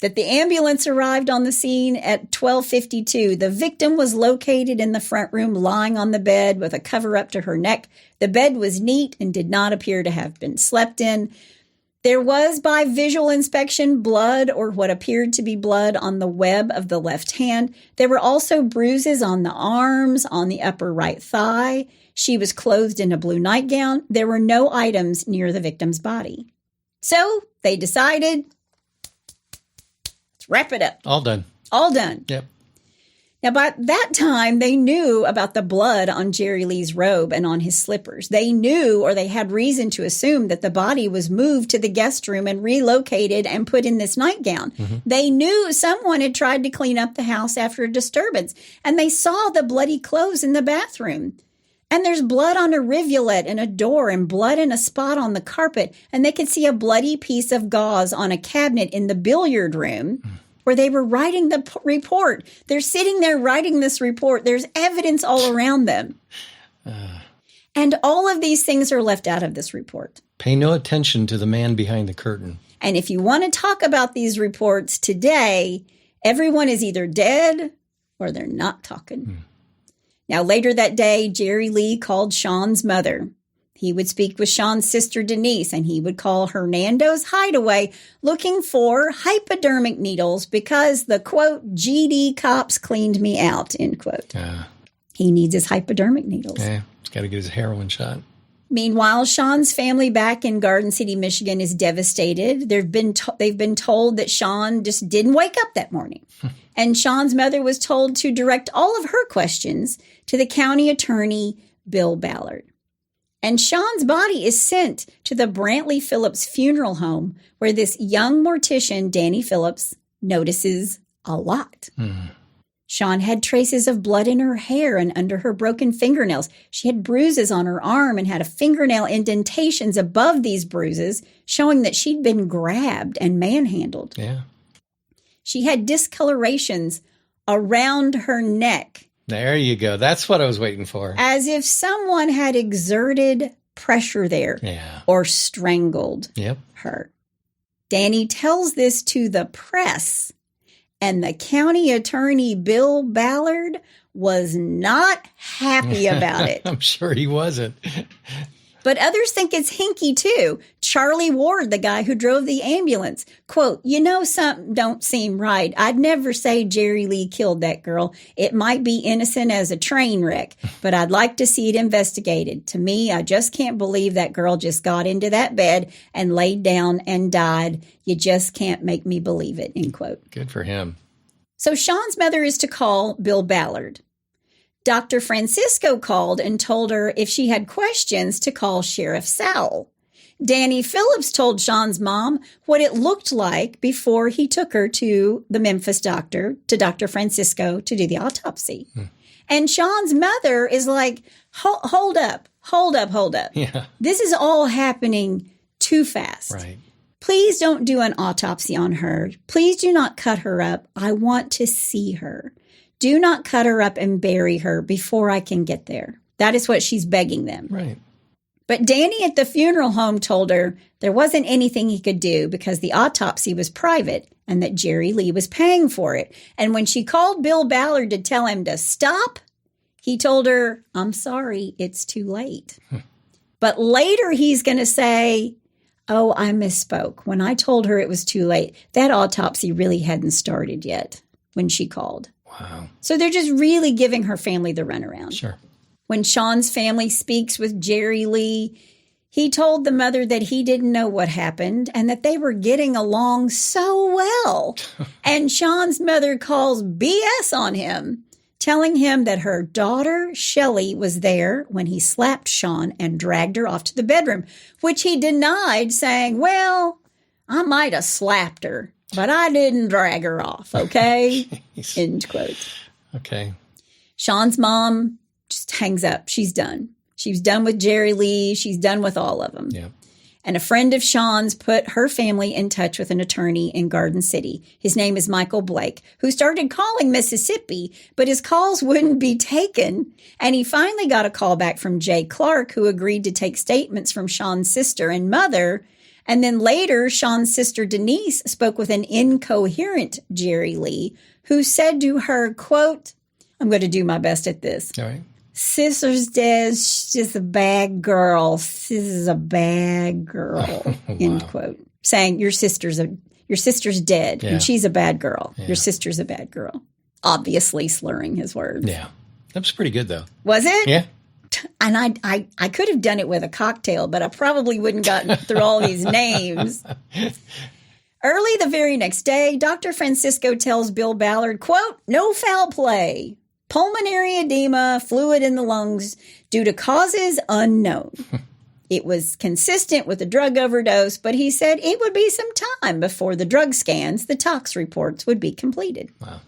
That the ambulance arrived on the scene at 12:52. The victim was located in the front room, lying on the bed with a cover up to her neck. The bed was neat and did not appear to have been slept in. There was, by visual inspection, blood or what appeared to be blood on the web of the left hand. There were also bruises on the arms, on the upper right thigh. She was clothed in a blue nightgown. There were no items near the victim's body. So they decided, let's wrap it up. All done. All done. Yep. Now, by that time, they knew about the blood on Jerry Lee's robe and on his slippers. They knew, or they had reason to assume, that the body was moved to the guest room and relocated and put in this nightgown. Mm-hmm. They knew someone had tried to clean up the house after a disturbance, and they saw the bloody clothes in the bathroom. And there's blood on a rivulet and a door and blood in a spot on the carpet, and they could see a bloody piece of gauze on a cabinet in the billiard room. Where they were writing the report. They're sitting there writing this report. There's evidence all around them. And all of these things are left out of this report. Pay no attention to the man behind the curtain. And if you want to talk about these reports today, everyone is either dead or they're not talking. Now, later that day, Jerry Lee called Shawn's mother. He would speak with Shawn's sister, Denise, and he would call Hernando's Hideaway looking for hypodermic needles because the, quote, GD cops cleaned me out, end quote. He needs his hypodermic needles. Yeah, he's got to get his heroin shot. Meanwhile, Shawn's family back in Garden City, Michigan is devastated. They've been told that Shawn just didn't wake up that morning. And Shawn's mother was told to direct all of her questions to the county attorney, Bill Ballard. And Shawn's body is sent to the Brantley Phillips funeral home, where this young mortician, Danny Phillips, notices a lot. Shawn had traces of blood in her hair and under her broken fingernails. She had bruises on her arm and had a fingernail indentations above these bruises, showing that she'd been grabbed and manhandled. Yeah. She had discolorations around her neck. There you go. That's what I was waiting for. As if someone had exerted pressure there or strangled her. Danny tells this to the press, and the county attorney, Bill Ballard, was not happy about it. I'm sure he wasn't. But others think it's hinky, too. Charlie Ward, the guy who drove the ambulance, quote, "You know, something don't seem right. I'd never say Jerry Lee killed that girl. It might be innocent as a train wreck, but I'd like to see it investigated. To me, I just can't believe that girl just got into that bed and laid down and died. You just can't make me believe it," end quote. Good for him. So Shawn's mother is to call Bill Ballard. Dr. Francisco called and told her if she had questions to call Sheriff Sal. Danny Phillips told Shawn's mom what it looked like before he took her to the Memphis doctor, to Dr. Francisco, to do the autopsy. And Shawn's mother is like, hold up. Yeah. This is all happening too fast. Right. Please don't do an autopsy on her. Please do not cut her up. I want to see her. Do not cut her up and bury her before I can get there. That is what she's begging them. Right. But Danny at the funeral home told her there wasn't anything he could do because the autopsy was private and that Jerry Lee was paying for it. And when she called Bill Ballard to tell him to stop, he told her, I'm sorry, it's too late. But later he's going to say, oh, I misspoke. When I told her it was too late, that autopsy really hadn't started yet when she called. Wow. So they're just really giving her family the runaround. Sure. When Shawn's family speaks with Jerry Lee, he told the mother that he didn't know what happened and that they were getting along so well. And Shawn's mother calls BS on him, telling him that her daughter, Shelley, was there when he slapped Shawn and dragged her off to the bedroom, which he denied, saying, well, I might have slapped her, but I didn't drag her off, okay? End quote. Okay. Shawn's mom just hangs up. She's done. She's done with Jerry Lee. She's done with all of them. Yeah. And a friend of Shawn's put her family in touch with an attorney in Garden City. His name is Michael Blake, who started calling Mississippi, but his calls wouldn't be taken. And he finally got a call back from Jay Clark, who agreed to take statements from Shawn's sister and mother. And then later, Shawn's sister Denise spoke with an incoherent Jerry Lee, who said to her, quote, I'm going to do my best at this. All right. Sister's dead. She's just a bad girl. Sis is a bad girl. Wow. End quote. Saying your sister's dead Yeah. and she's a bad girl. Yeah. Your sister's a bad girl. Obviously slurring his words. Yeah. That was pretty good, though. Was it? Yeah. And I could have done it with a cocktail, but I probably wouldn't gotten through all these names. Early the very next day, Dr. Francisco tells Bill Ballard, quote, no foul play. Pulmonary edema, fluid in the lungs due to causes unknown. It was consistent with a drug overdose, but he said it would be some time before the drug scans, the tox reports, would be completed. Wow.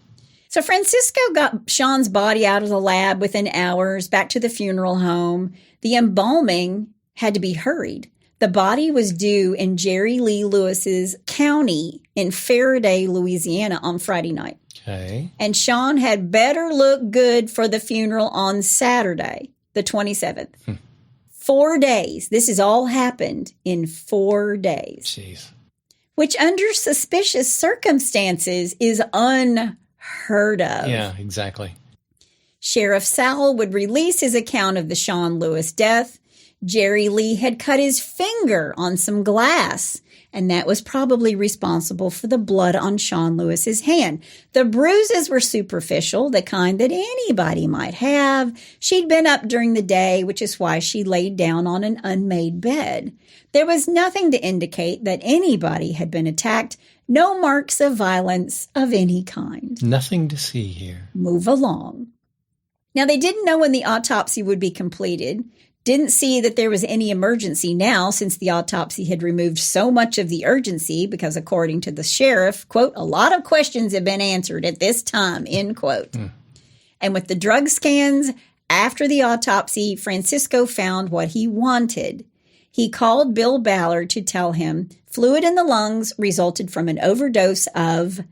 So Francisco got Shawn's body out of the lab within hours, back to the funeral home. The embalming had to be hurried. The body was due in Jerry Lee Lewis's county in Faraday, Louisiana on Friday night. Okay. And Shawn had better look good for the funeral on Saturday, the 27th. 4 days. This has all happened in 4 days. Jeez. Which under suspicious circumstances is unheard of. Yeah, exactly. Sheriff Sowell would release his account of the Shawn Lewis death. Jerry Lee had cut his finger on some glass, and that was probably responsible for the blood on Shawn Lewis's hand. The bruises were superficial, the kind that anybody might have. She'd been up during the day, which is why she laid down on an unmade bed. There was nothing to indicate that anybody had been attacked, no marks of violence of any kind. Nothing to see here. Move along. Now, they didn't know when the autopsy would be completed. Didn't see that there was any emergency now since the autopsy had removed so much of the urgency because according to the sheriff, quote, a lot of questions have been answered at this time, end quote. And with the drug scans after the autopsy, Francisco found what he wanted. He called Bill Ballard to tell him fluid in the lungs resulted from an overdose of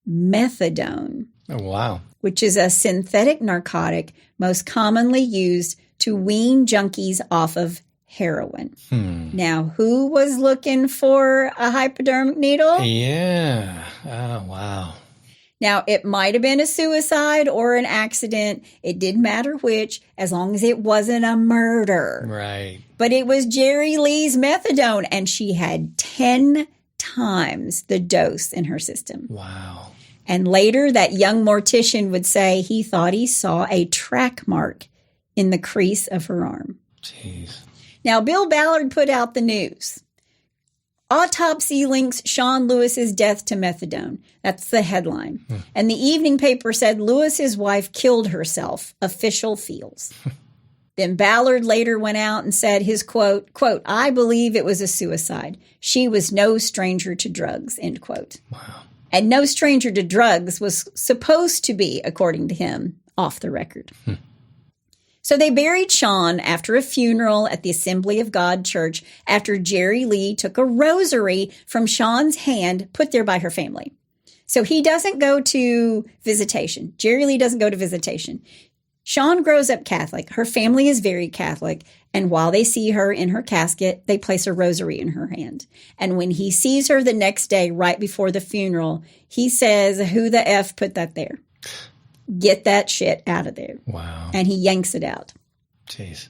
methadone. Oh, wow. Which is a synthetic narcotic most commonly used to wean junkies off of heroin. Now, who was looking for a hypodermic needle? Yeah. Oh, wow. Now, it might have been a suicide or an accident. It didn't matter which, as long as it wasn't a murder. Right. But it was Jerry Lee's methadone, and she had 10 times the dose in her system. Wow. And later, that young mortician would say he thought he saw a track mark in the crease of her arm. Jeez. Now, Bill Ballard put out the news. Autopsy links Shawn Lewis's death to methadone. That's the headline. And the evening paper said Lewis's wife killed herself. Official feels. Then Ballard later went out and said his quote, "I believe it was a suicide. She was no stranger to drugs," end quote. Wow. And no stranger to drugs was supposed to be, according to him, off the record. So they buried Shawn after a funeral at the Assembly of God Church after Jerry Lee took a rosary from Shawn's hand put there by her family. So he doesn't go to visitation. Jerry Lee doesn't go to visitation. Shawn grows up Catholic. Her family is very Catholic. And while they see her in her casket, they place a rosary in her hand. And when he sees her the next day, right before the funeral, he says, "Who the F put that there? Get that shit out of there." Wow. And he yanks it out. Jeez.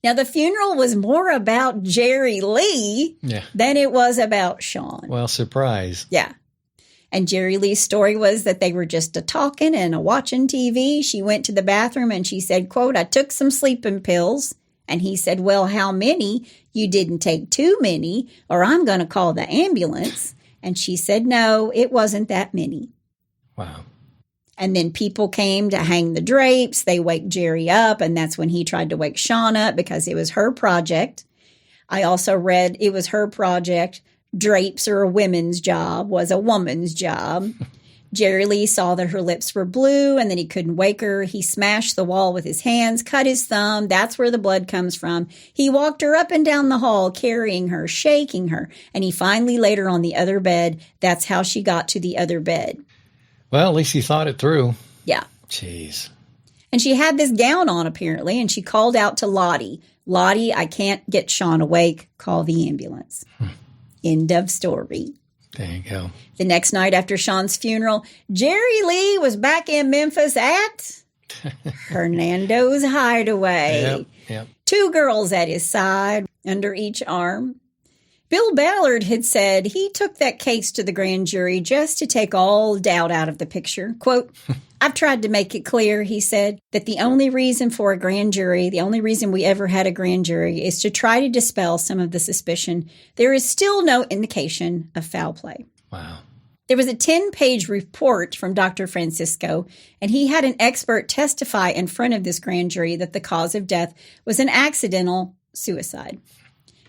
Now, the funeral was more about Jerry Lee than it was about Shawn. Well, surprise. Yeah. And Jerry Lee's story was that they were just a-talking and a-watching TV. She went to the bathroom and she said, quote, "I took some sleeping pills." And he said, "Well, how many? You didn't take too many, or I'm going to call the ambulance." And she said, "No, it wasn't that many." Wow. And then people came to hang the drapes. They wake Jerry up, and that's when he tried to wake Shawn up because it was her project. I also read it was her project. Drapes are a women's job, was a woman's job. Jerry Lee saw that her lips were blue and then he couldn't wake her. He smashed the wall with his hands, cut his thumb. That's where the blood comes from. He walked her up and down the hall, carrying her, shaking her, and he finally laid her on the other bed. That's how she got to the other bed. Well, at least he thought it through. Yeah. Jeez. And she had this gown on, apparently, and she called out to Lottie, "Lottie, I can't get Shawn awake. Call the ambulance." End of story. There you go. The next night after Shawn's funeral, Jerry Lee was back in Memphis at Hernando's Hideaway. Yep. 2 girls at his side, under each arm. Bill Ballard had said he took that case to the grand jury just to take all doubt out of the picture. Quote, "I've tried to make it clear," he said, "that the only reason for a grand jury, the only reason we ever had a grand jury is to try to dispel some of the suspicion. There is still no indication of foul play." Wow. There was a 10-page report from Dr. Francisco, and he had an expert testify in front of this grand jury that the cause of death was an accidental suicide.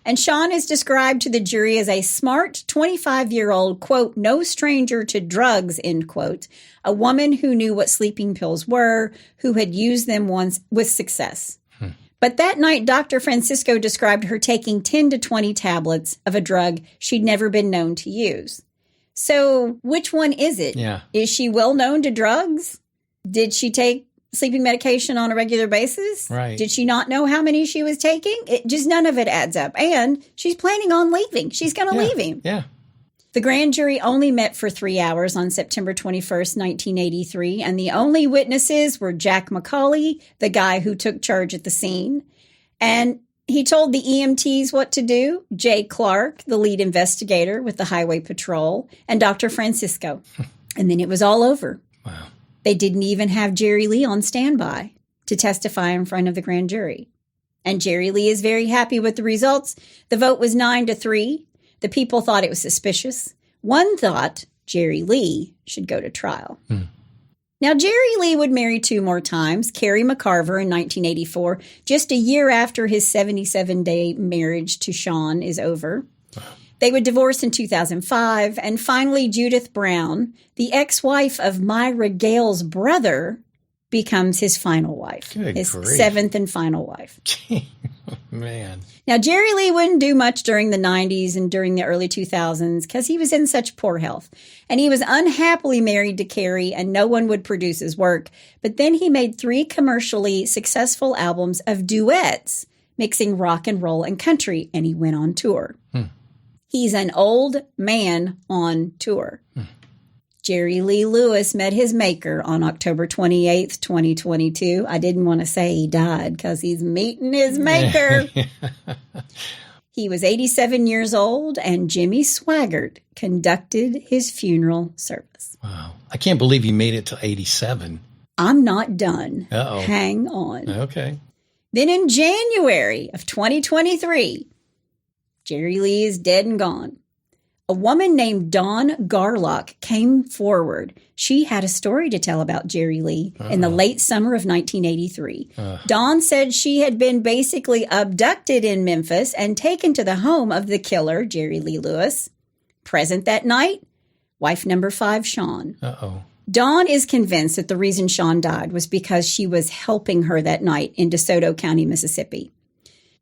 And Shawn is described to the jury as a smart 25-year-old, quote, "no stranger to drugs," end quote, a woman who knew what sleeping pills were, who had used them once with success. But that night, Dr. Francisco described her taking 10 to 20 tablets of a drug she'd never been known to use. So which one is it? Yeah. Is she well known to drugs? Did she take sleeping medication on a regular basis? Right. Did she not know how many she was taking? None of it adds up. And she's planning on leaving. She's going to leave him. Yeah. The grand jury only met for 3 hours on September 21st, 1983, and the only witnesses were Jack McCauley, the guy who took charge at the scene, and he told the EMTs what to do, Jay Clark, the lead investigator with the Highway Patrol, and Dr. Francisco. And then it was all over. Wow. They didn't even have Jerry Lee on standby to testify in front of the grand jury. And Jerry Lee is very happy with the results. The vote was 9-3. The people thought it was suspicious. One thought Jerry Lee should go to trial. Now, Jerry Lee would marry 2 more times, Carrie McCarver in 1984, just a year after his 77-day marriage to Shawn is over. Wow. They would divorce in 2005, and finally Judith Brown, the ex-wife of Myra Gale's brother, becomes his final wife, his 7th and final wife. Man. Now, Jerry Lee wouldn't do much during the 90s and during the early 2000s because he was in such poor health. And he was unhappily married to Carrie, and no one would produce his work. But then he made 3 commercially successful albums of duets, mixing rock and roll and country, and he went on tour. He's an old man on tour. Jerry Lee Lewis met his maker on October 28th, 2022. I didn't want to say he died because he's meeting his maker. He was 87 years old, and Jimmy Swaggart conducted his funeral service. Wow. I can't believe he made it to 87. I'm not done. Uh-oh. Hang on. Okay. Then in January of 2023, Jerry Lee is dead and gone. A woman named Dawn Garlock came forward. She had a story to tell about Jerry Lee in the late summer of 1983. Dawn said she had been basically abducted in Memphis and taken to the home of the killer, Jerry Lee Lewis. Present that night, wife number 5, Shawn. Dawn is convinced that the reason Shawn died was because she was helping her that night in DeSoto County, Mississippi.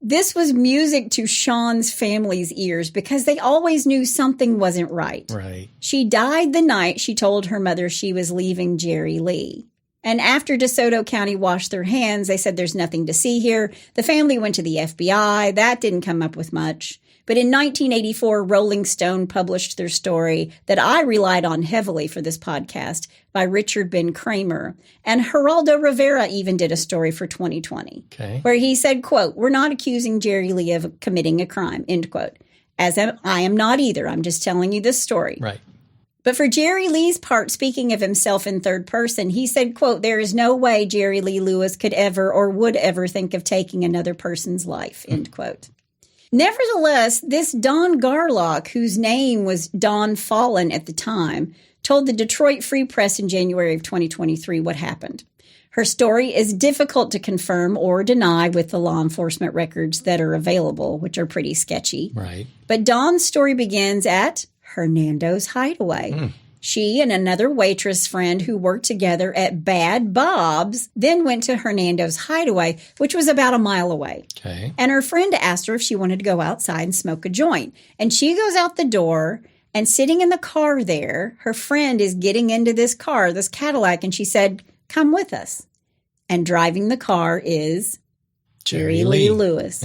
This was music to Shawn's family's ears because they always knew something wasn't right. Right. She died the night she told her mother she was leaving Jerry Lee. And after DeSoto County washed their hands, they said there's nothing to see here. The family went to the FBI. That didn't come up with much. But in 1984, Rolling Stone published their story that I relied on heavily for this podcast by Richard Ben Cramer. And Geraldo Rivera even did a story for 2020 where he said, quote, "We're not accusing Jerry Lee of committing a crime," end quote. I am not either. I'm just telling you this story. Right. But for Jerry Lee's part, speaking of himself in third person, he said, quote, "There is no way Jerry Lee Lewis could ever or would ever think of taking another person's life," end quote. Nevertheless, this Dawn Garlock, whose name was Dawn Fallon at the time, told the Detroit Free Press in January of 2023 what happened. Her story is difficult to confirm or deny with the law enforcement records that are available, which are pretty sketchy. Right. But Dawn's story begins at Hernando's Hideaway. She and another waitress friend who worked together at Bad Bob's then went to Hernando's Hideaway, which was about a mile away. Okay. And her friend asked her if she wanted to go outside and smoke a joint. And she goes out the door, and sitting in the car there, her friend is getting into this car, this Cadillac, and she said, "Come with us." And driving the car is Jerry Lee Lewis.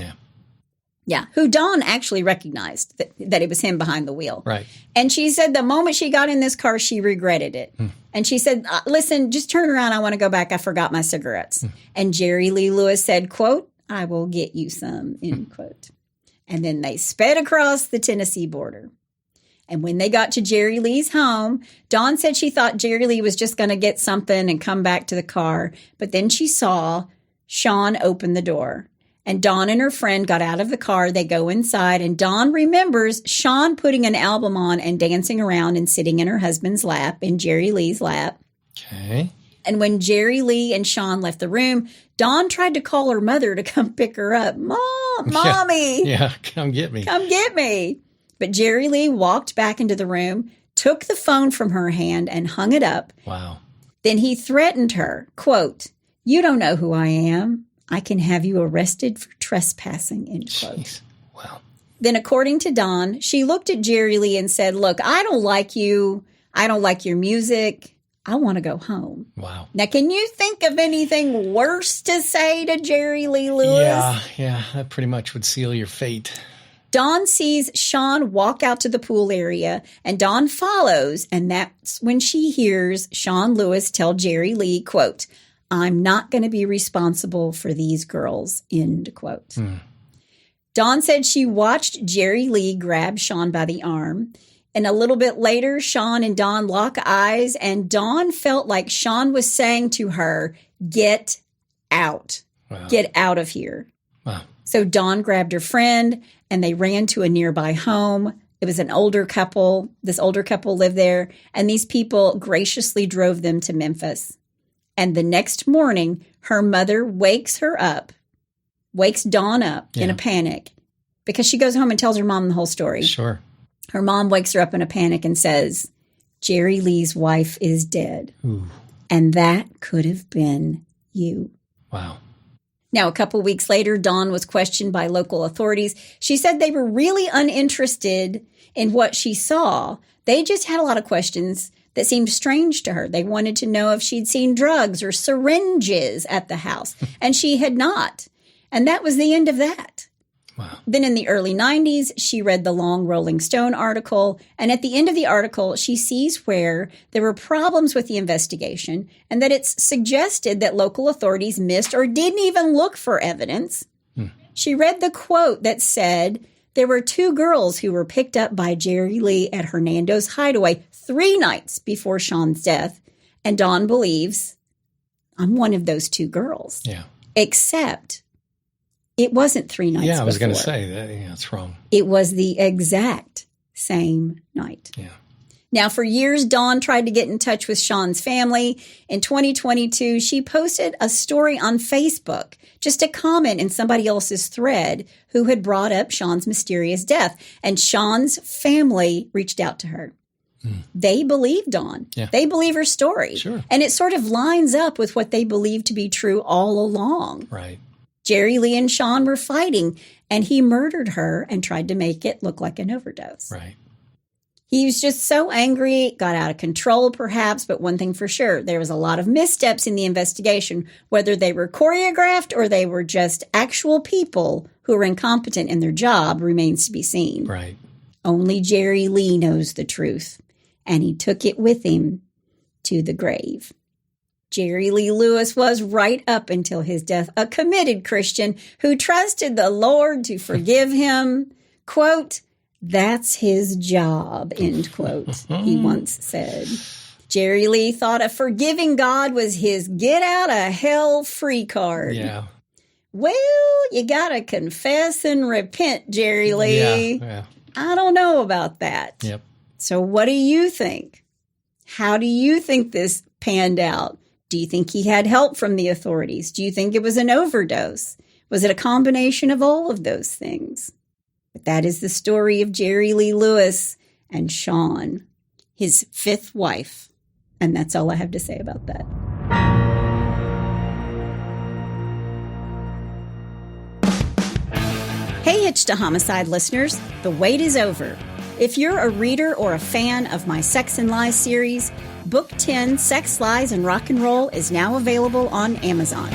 Yeah, who Dawn actually recognized that it was him behind the wheel. Right. And she said the moment she got in this car, she regretted it. And she said, "Listen, just turn around. I want to go back. I forgot my cigarettes." And Jerry Lee Lewis said, quote, "I will get you some," end quote. And then they sped across the Tennessee border. And when they got to Jerry Lee's home, Dawn said she thought Jerry Lee was just going to get something and come back to the car. But then she saw Shawn open the door. And Dawn and her friend got out of the car. They go inside, and Dawn remembers Shawn putting an album on and dancing around and sitting in her husband's lap, in Jerry Lee's lap. Okay. And when Jerry Lee and Shawn left the room, Dawn tried to call her mother to come pick her up. Mommy. Yeah, come get me. Come get me. But Jerry Lee walked back into the room, took the phone from her hand, and hung it up. Wow. Then he threatened her, quote, "You don't know who I am. I can have you arrested for trespassing," end quote. Jeez. Wow. Then, according to Dawn, she looked at Jerry Lee and said, "Look, I don't like you. I don't like your music. I want to go home." Wow. Now, can you think of anything worse to say to Jerry Lee Lewis? Yeah. That pretty much would seal your fate. Dawn sees Shawn walk out to the pool area, and Dawn follows, and that's when she hears Shawn Lewis tell Jerry Lee, quote, "I'm not going to be responsible for these girls," end quote. Dawn said she watched Jerry Lee grab Shawn by the arm, and a little bit later, Shawn and Dawn lock eyes, and Dawn felt like Shawn was saying to her, "Get out. Wow. Get out of here." Wow. So Dawn grabbed her friend, and they ran to a nearby home. It was an older couple. This older couple lived there, and these people graciously drove them to Memphis. And the next morning, her mother wakes Dawn up in a panic, because she goes home and tells her mom the whole story. Sure. Her mom wakes her up in a panic and says, "Jerry Lee's wife is dead." Ooh. And that could have been you. Wow. Now, a couple weeks later, Dawn was questioned by local authorities. She said they were really uninterested in what she saw. They just had a lot of questions that seemed strange to her. They wanted to know if she'd seen drugs or syringes at the house, and she had not. And that was the end of that. Wow. Then in the early 90s, she read the long Rolling Stone article, and at the end of the article, she sees where there were problems with the investigation and that it's suggested that local authorities missed or didn't even look for evidence. She read the quote that said, "There were 2 girls who were picked up by Jerry Lee at Hernando's Hideaway 3 nights before Shawn's death, and Dawn believes I'm one of those 2 girls." Yeah. Except it wasn't 3 nights before. Yeah, I was going to say that. Yeah, it's wrong. It was the exact same night. Yeah. Now, for years, Dawn tried to get in touch with Shawn's family. In 2022, she posted a story on Facebook, just a comment in somebody else's thread who had brought up Shawn's mysterious death. And Shawn's family reached out to her. They believe Dawn. Yeah. They believe her story. Sure. And it sort of lines up with what they believe to be true all along. Right. Jerry Lee and Shawn were fighting, and he murdered her and tried to make it look like an overdose. Right. He was just so angry, got out of control perhaps, but one thing for sure, there was a lot of missteps in the investigation, whether they were choreographed or they were just actual people who were incompetent in their job remains to be seen. Right. Only Jerry Lee knows the truth, and he took it with him to the grave. Jerry Lee Lewis was, right up until his death, a committed Christian who trusted the Lord to forgive him. Quote, "That's his job," end quote, he once said. Jerry Lee thought a forgiving God was his get out of hell free card. Yeah. Well, you gotta confess and repent, Jerry Lee. Yeah. I don't know about that. Yep. So what do you think? How do you think this panned out? Do you think he had help from the authorities? Do you think it was an overdose? Was it a combination of all of those things? But that is the story of Jerry Lee Lewis and Shawn, his fifth wife. And that's all I have to say about that. Hey, Hitched to Homicide listeners, the wait is over. If you're a reader or a fan of my Sex and Lies series, Book 10, Sex, Lies, and Rock and Roll is now available on Amazon.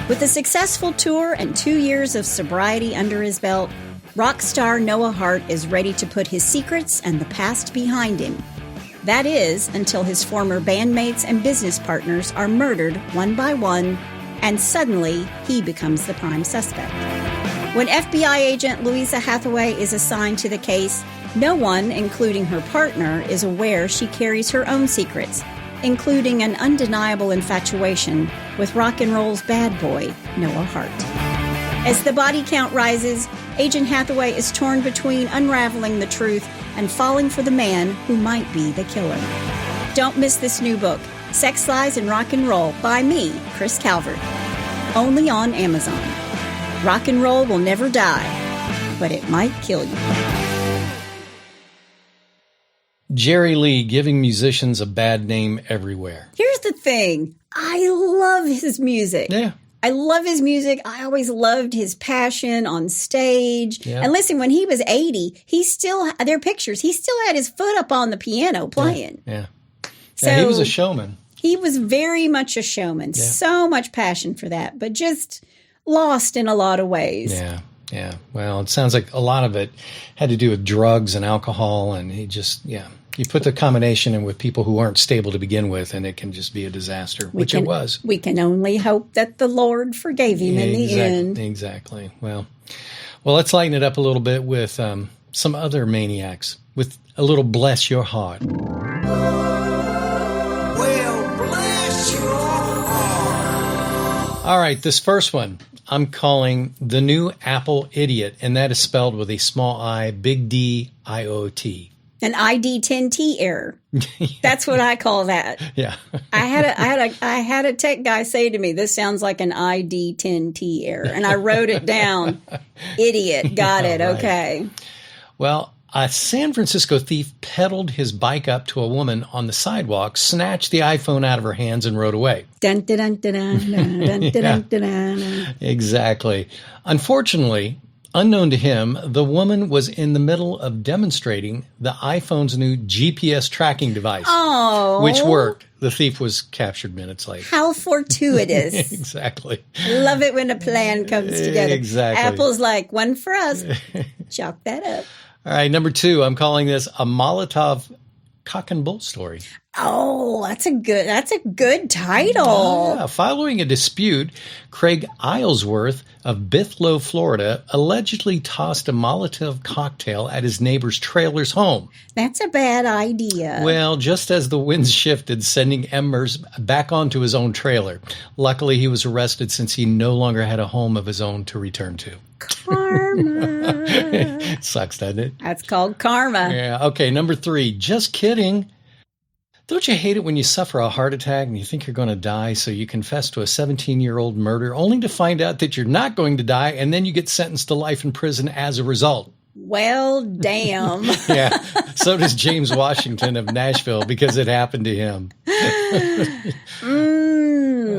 With a successful tour and 2 years of sobriety under his belt, rock star Noah Hart is ready to put his secrets and the past behind him. That is, until his former bandmates and business partners are murdered one by one, and suddenly he becomes the prime suspect. When FBI agent Louisa Hathaway is assigned to the case, no one, including her partner, is aware she carries her own secrets, including an undeniable infatuation with rock and roll's bad boy, Noah Hart. As the body count rises, Agent Hathaway is torn between unraveling the truth and falling for the man who might be the killer. Don't miss this new book, Sex, Lies, and Rock and Roll, by me, Chris Calvert. Only on Amazon. Rock and roll will never die, but it might kill you. Jerry Lee giving musicians a bad name everywhere. Here's the thing. I love his music. Yeah. I love his music. I always loved his passion on stage. Yeah. And listen, when he was 80, there are pictures, he still had his foot up on the piano playing. Yeah. So Yeah, he was a showman. He was very much a showman. Yeah. So much passion for that, but just lost in a lot of ways. Yeah. Yeah. Well, it sounds like a lot of it had to do with drugs and alcohol, and he just, you put the combination in with people who aren't stable to begin with, and it can just be a disaster, which it was. We can only hope that the Lord forgave him in the end. Exactly. Well, let's lighten it up a little bit with some other maniacs, with a little Bless Your Heart. Well, bless your heart. All right, this first one I'm calling The New Apple Idiot, and that is spelled with a small I, big D, I-O-T. An ID10T error. That's what I call that. Yeah. I had a tech guy say to me, "This sounds like an ID10T error," and I wrote it down. Idiot. Got it. Right. Okay. Well, a San Francisco thief pedaled his bike up to a woman on the sidewalk, snatched the iPhone out of her hands, and rode away. Dun, dun, dun, dun, dun, dun, dun, dun, dun, dun. Exactly. Unfortunately, unknown to him, the woman was in the middle of demonstrating the iPhone's new GPS tracking device, Oh. which worked. The thief was captured minutes later. How fortuitous. Exactly. Love it when a plan comes together. Exactly. Apple's like, one for us. Chalk that up. All right, number 2, I'm calling this a Molotov cock and bull story. Oh, that's a good title. Oh, yeah. Following a dispute, Craig Islesworth of Bithlow, Florida, allegedly tossed a Molotov cocktail at his neighbor's trailer's home. That's a bad idea. Well, just as the winds shifted, sending embers back onto his own trailer. Luckily, he was arrested since he no longer had a home of his own to return to. Karma. Sucks, doesn't it? That's called karma. Yeah. Okay, number 3. Just kidding. Don't you hate it when you suffer a heart attack and you think you're going to die, so you confess to a 17-year-old murder only to find out that you're not going to die, and then you get sentenced to life in prison as a result? Well, damn. Yeah. So does James Washington of Nashville, because it happened to him.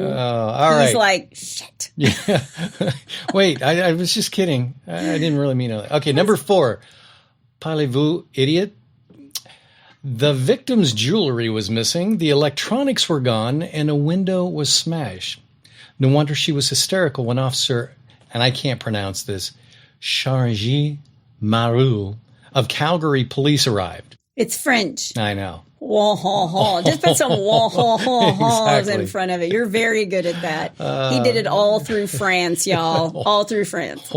All right. He's like, shit. Yeah. Wait, I was just kidding. I didn't really mean it. Okay, number 4. Parlez-vous, idiot? The victim's jewelry was missing, the electronics were gone, and a window was smashed. No wonder she was hysterical when Officer, and I can't pronounce this, Chargy Maru of Calgary Police arrived. It's French. I know. Wah ha ha. Just put some wah ha ha ha's Exactly. in front of it. You're very good at that. He did it all through France, y'all. All through France.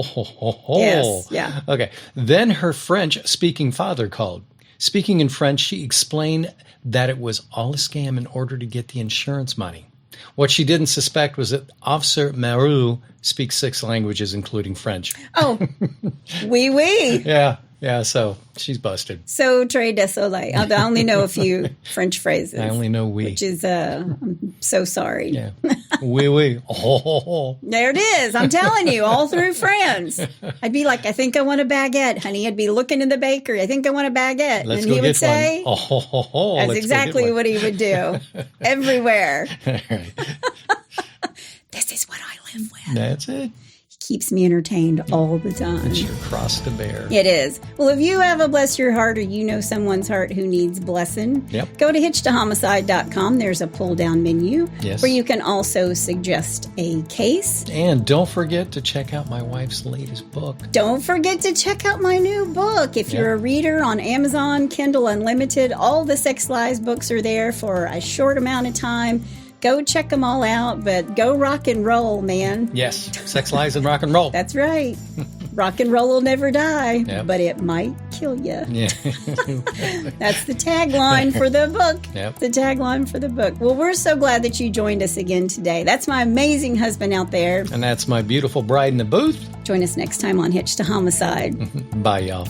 Yes. Yeah. Okay. Then her French-speaking father called. Speaking in French, she explained that it was all a scam in order to get the insurance money. What she didn't suspect was that Officer Maru speaks 6 languages, including French. Oh, oui, oui. Yeah, so she's busted. So très désolé. I only know a few French phrases. I only know oui. Which is, I'm so sorry. Yeah. Oui, oui. Oh. There it is. I'm telling you, all through France. I'd be like, I think I want a baguette, honey. I'd be looking in the bakery. I think I want a baguette. Let's and go he get would say, one. Oh. that's Let's exactly go get one. what he would do. Everywhere. All right. This is what I live with. That's it. Keeps me entertained all the time. It's your cross to bear. It is. Well, if you have a bless your heart or you know someone's heart who needs blessing, go to hitchedtohomicide.com. There's a pull-down menu where you can also suggest a case. And don't forget to check out my wife's latest book. Don't forget to check out my new book. If you're a reader on Amazon, Kindle Unlimited, all the Sex Lies books are there for a short amount of time. Go check them all out, but go rock and roll, man. Yes, sex, lies, and rock and roll. That's right. Rock and roll will never die, Yep. but it might kill you. Yeah. That's the tagline for the book. Yep. The tagline for the book. Well, we're so glad that you joined us again today. That's my amazing husband out there. And that's my beautiful bride in the booth. Join us next time on Hitched to Homicide. Bye, y'all.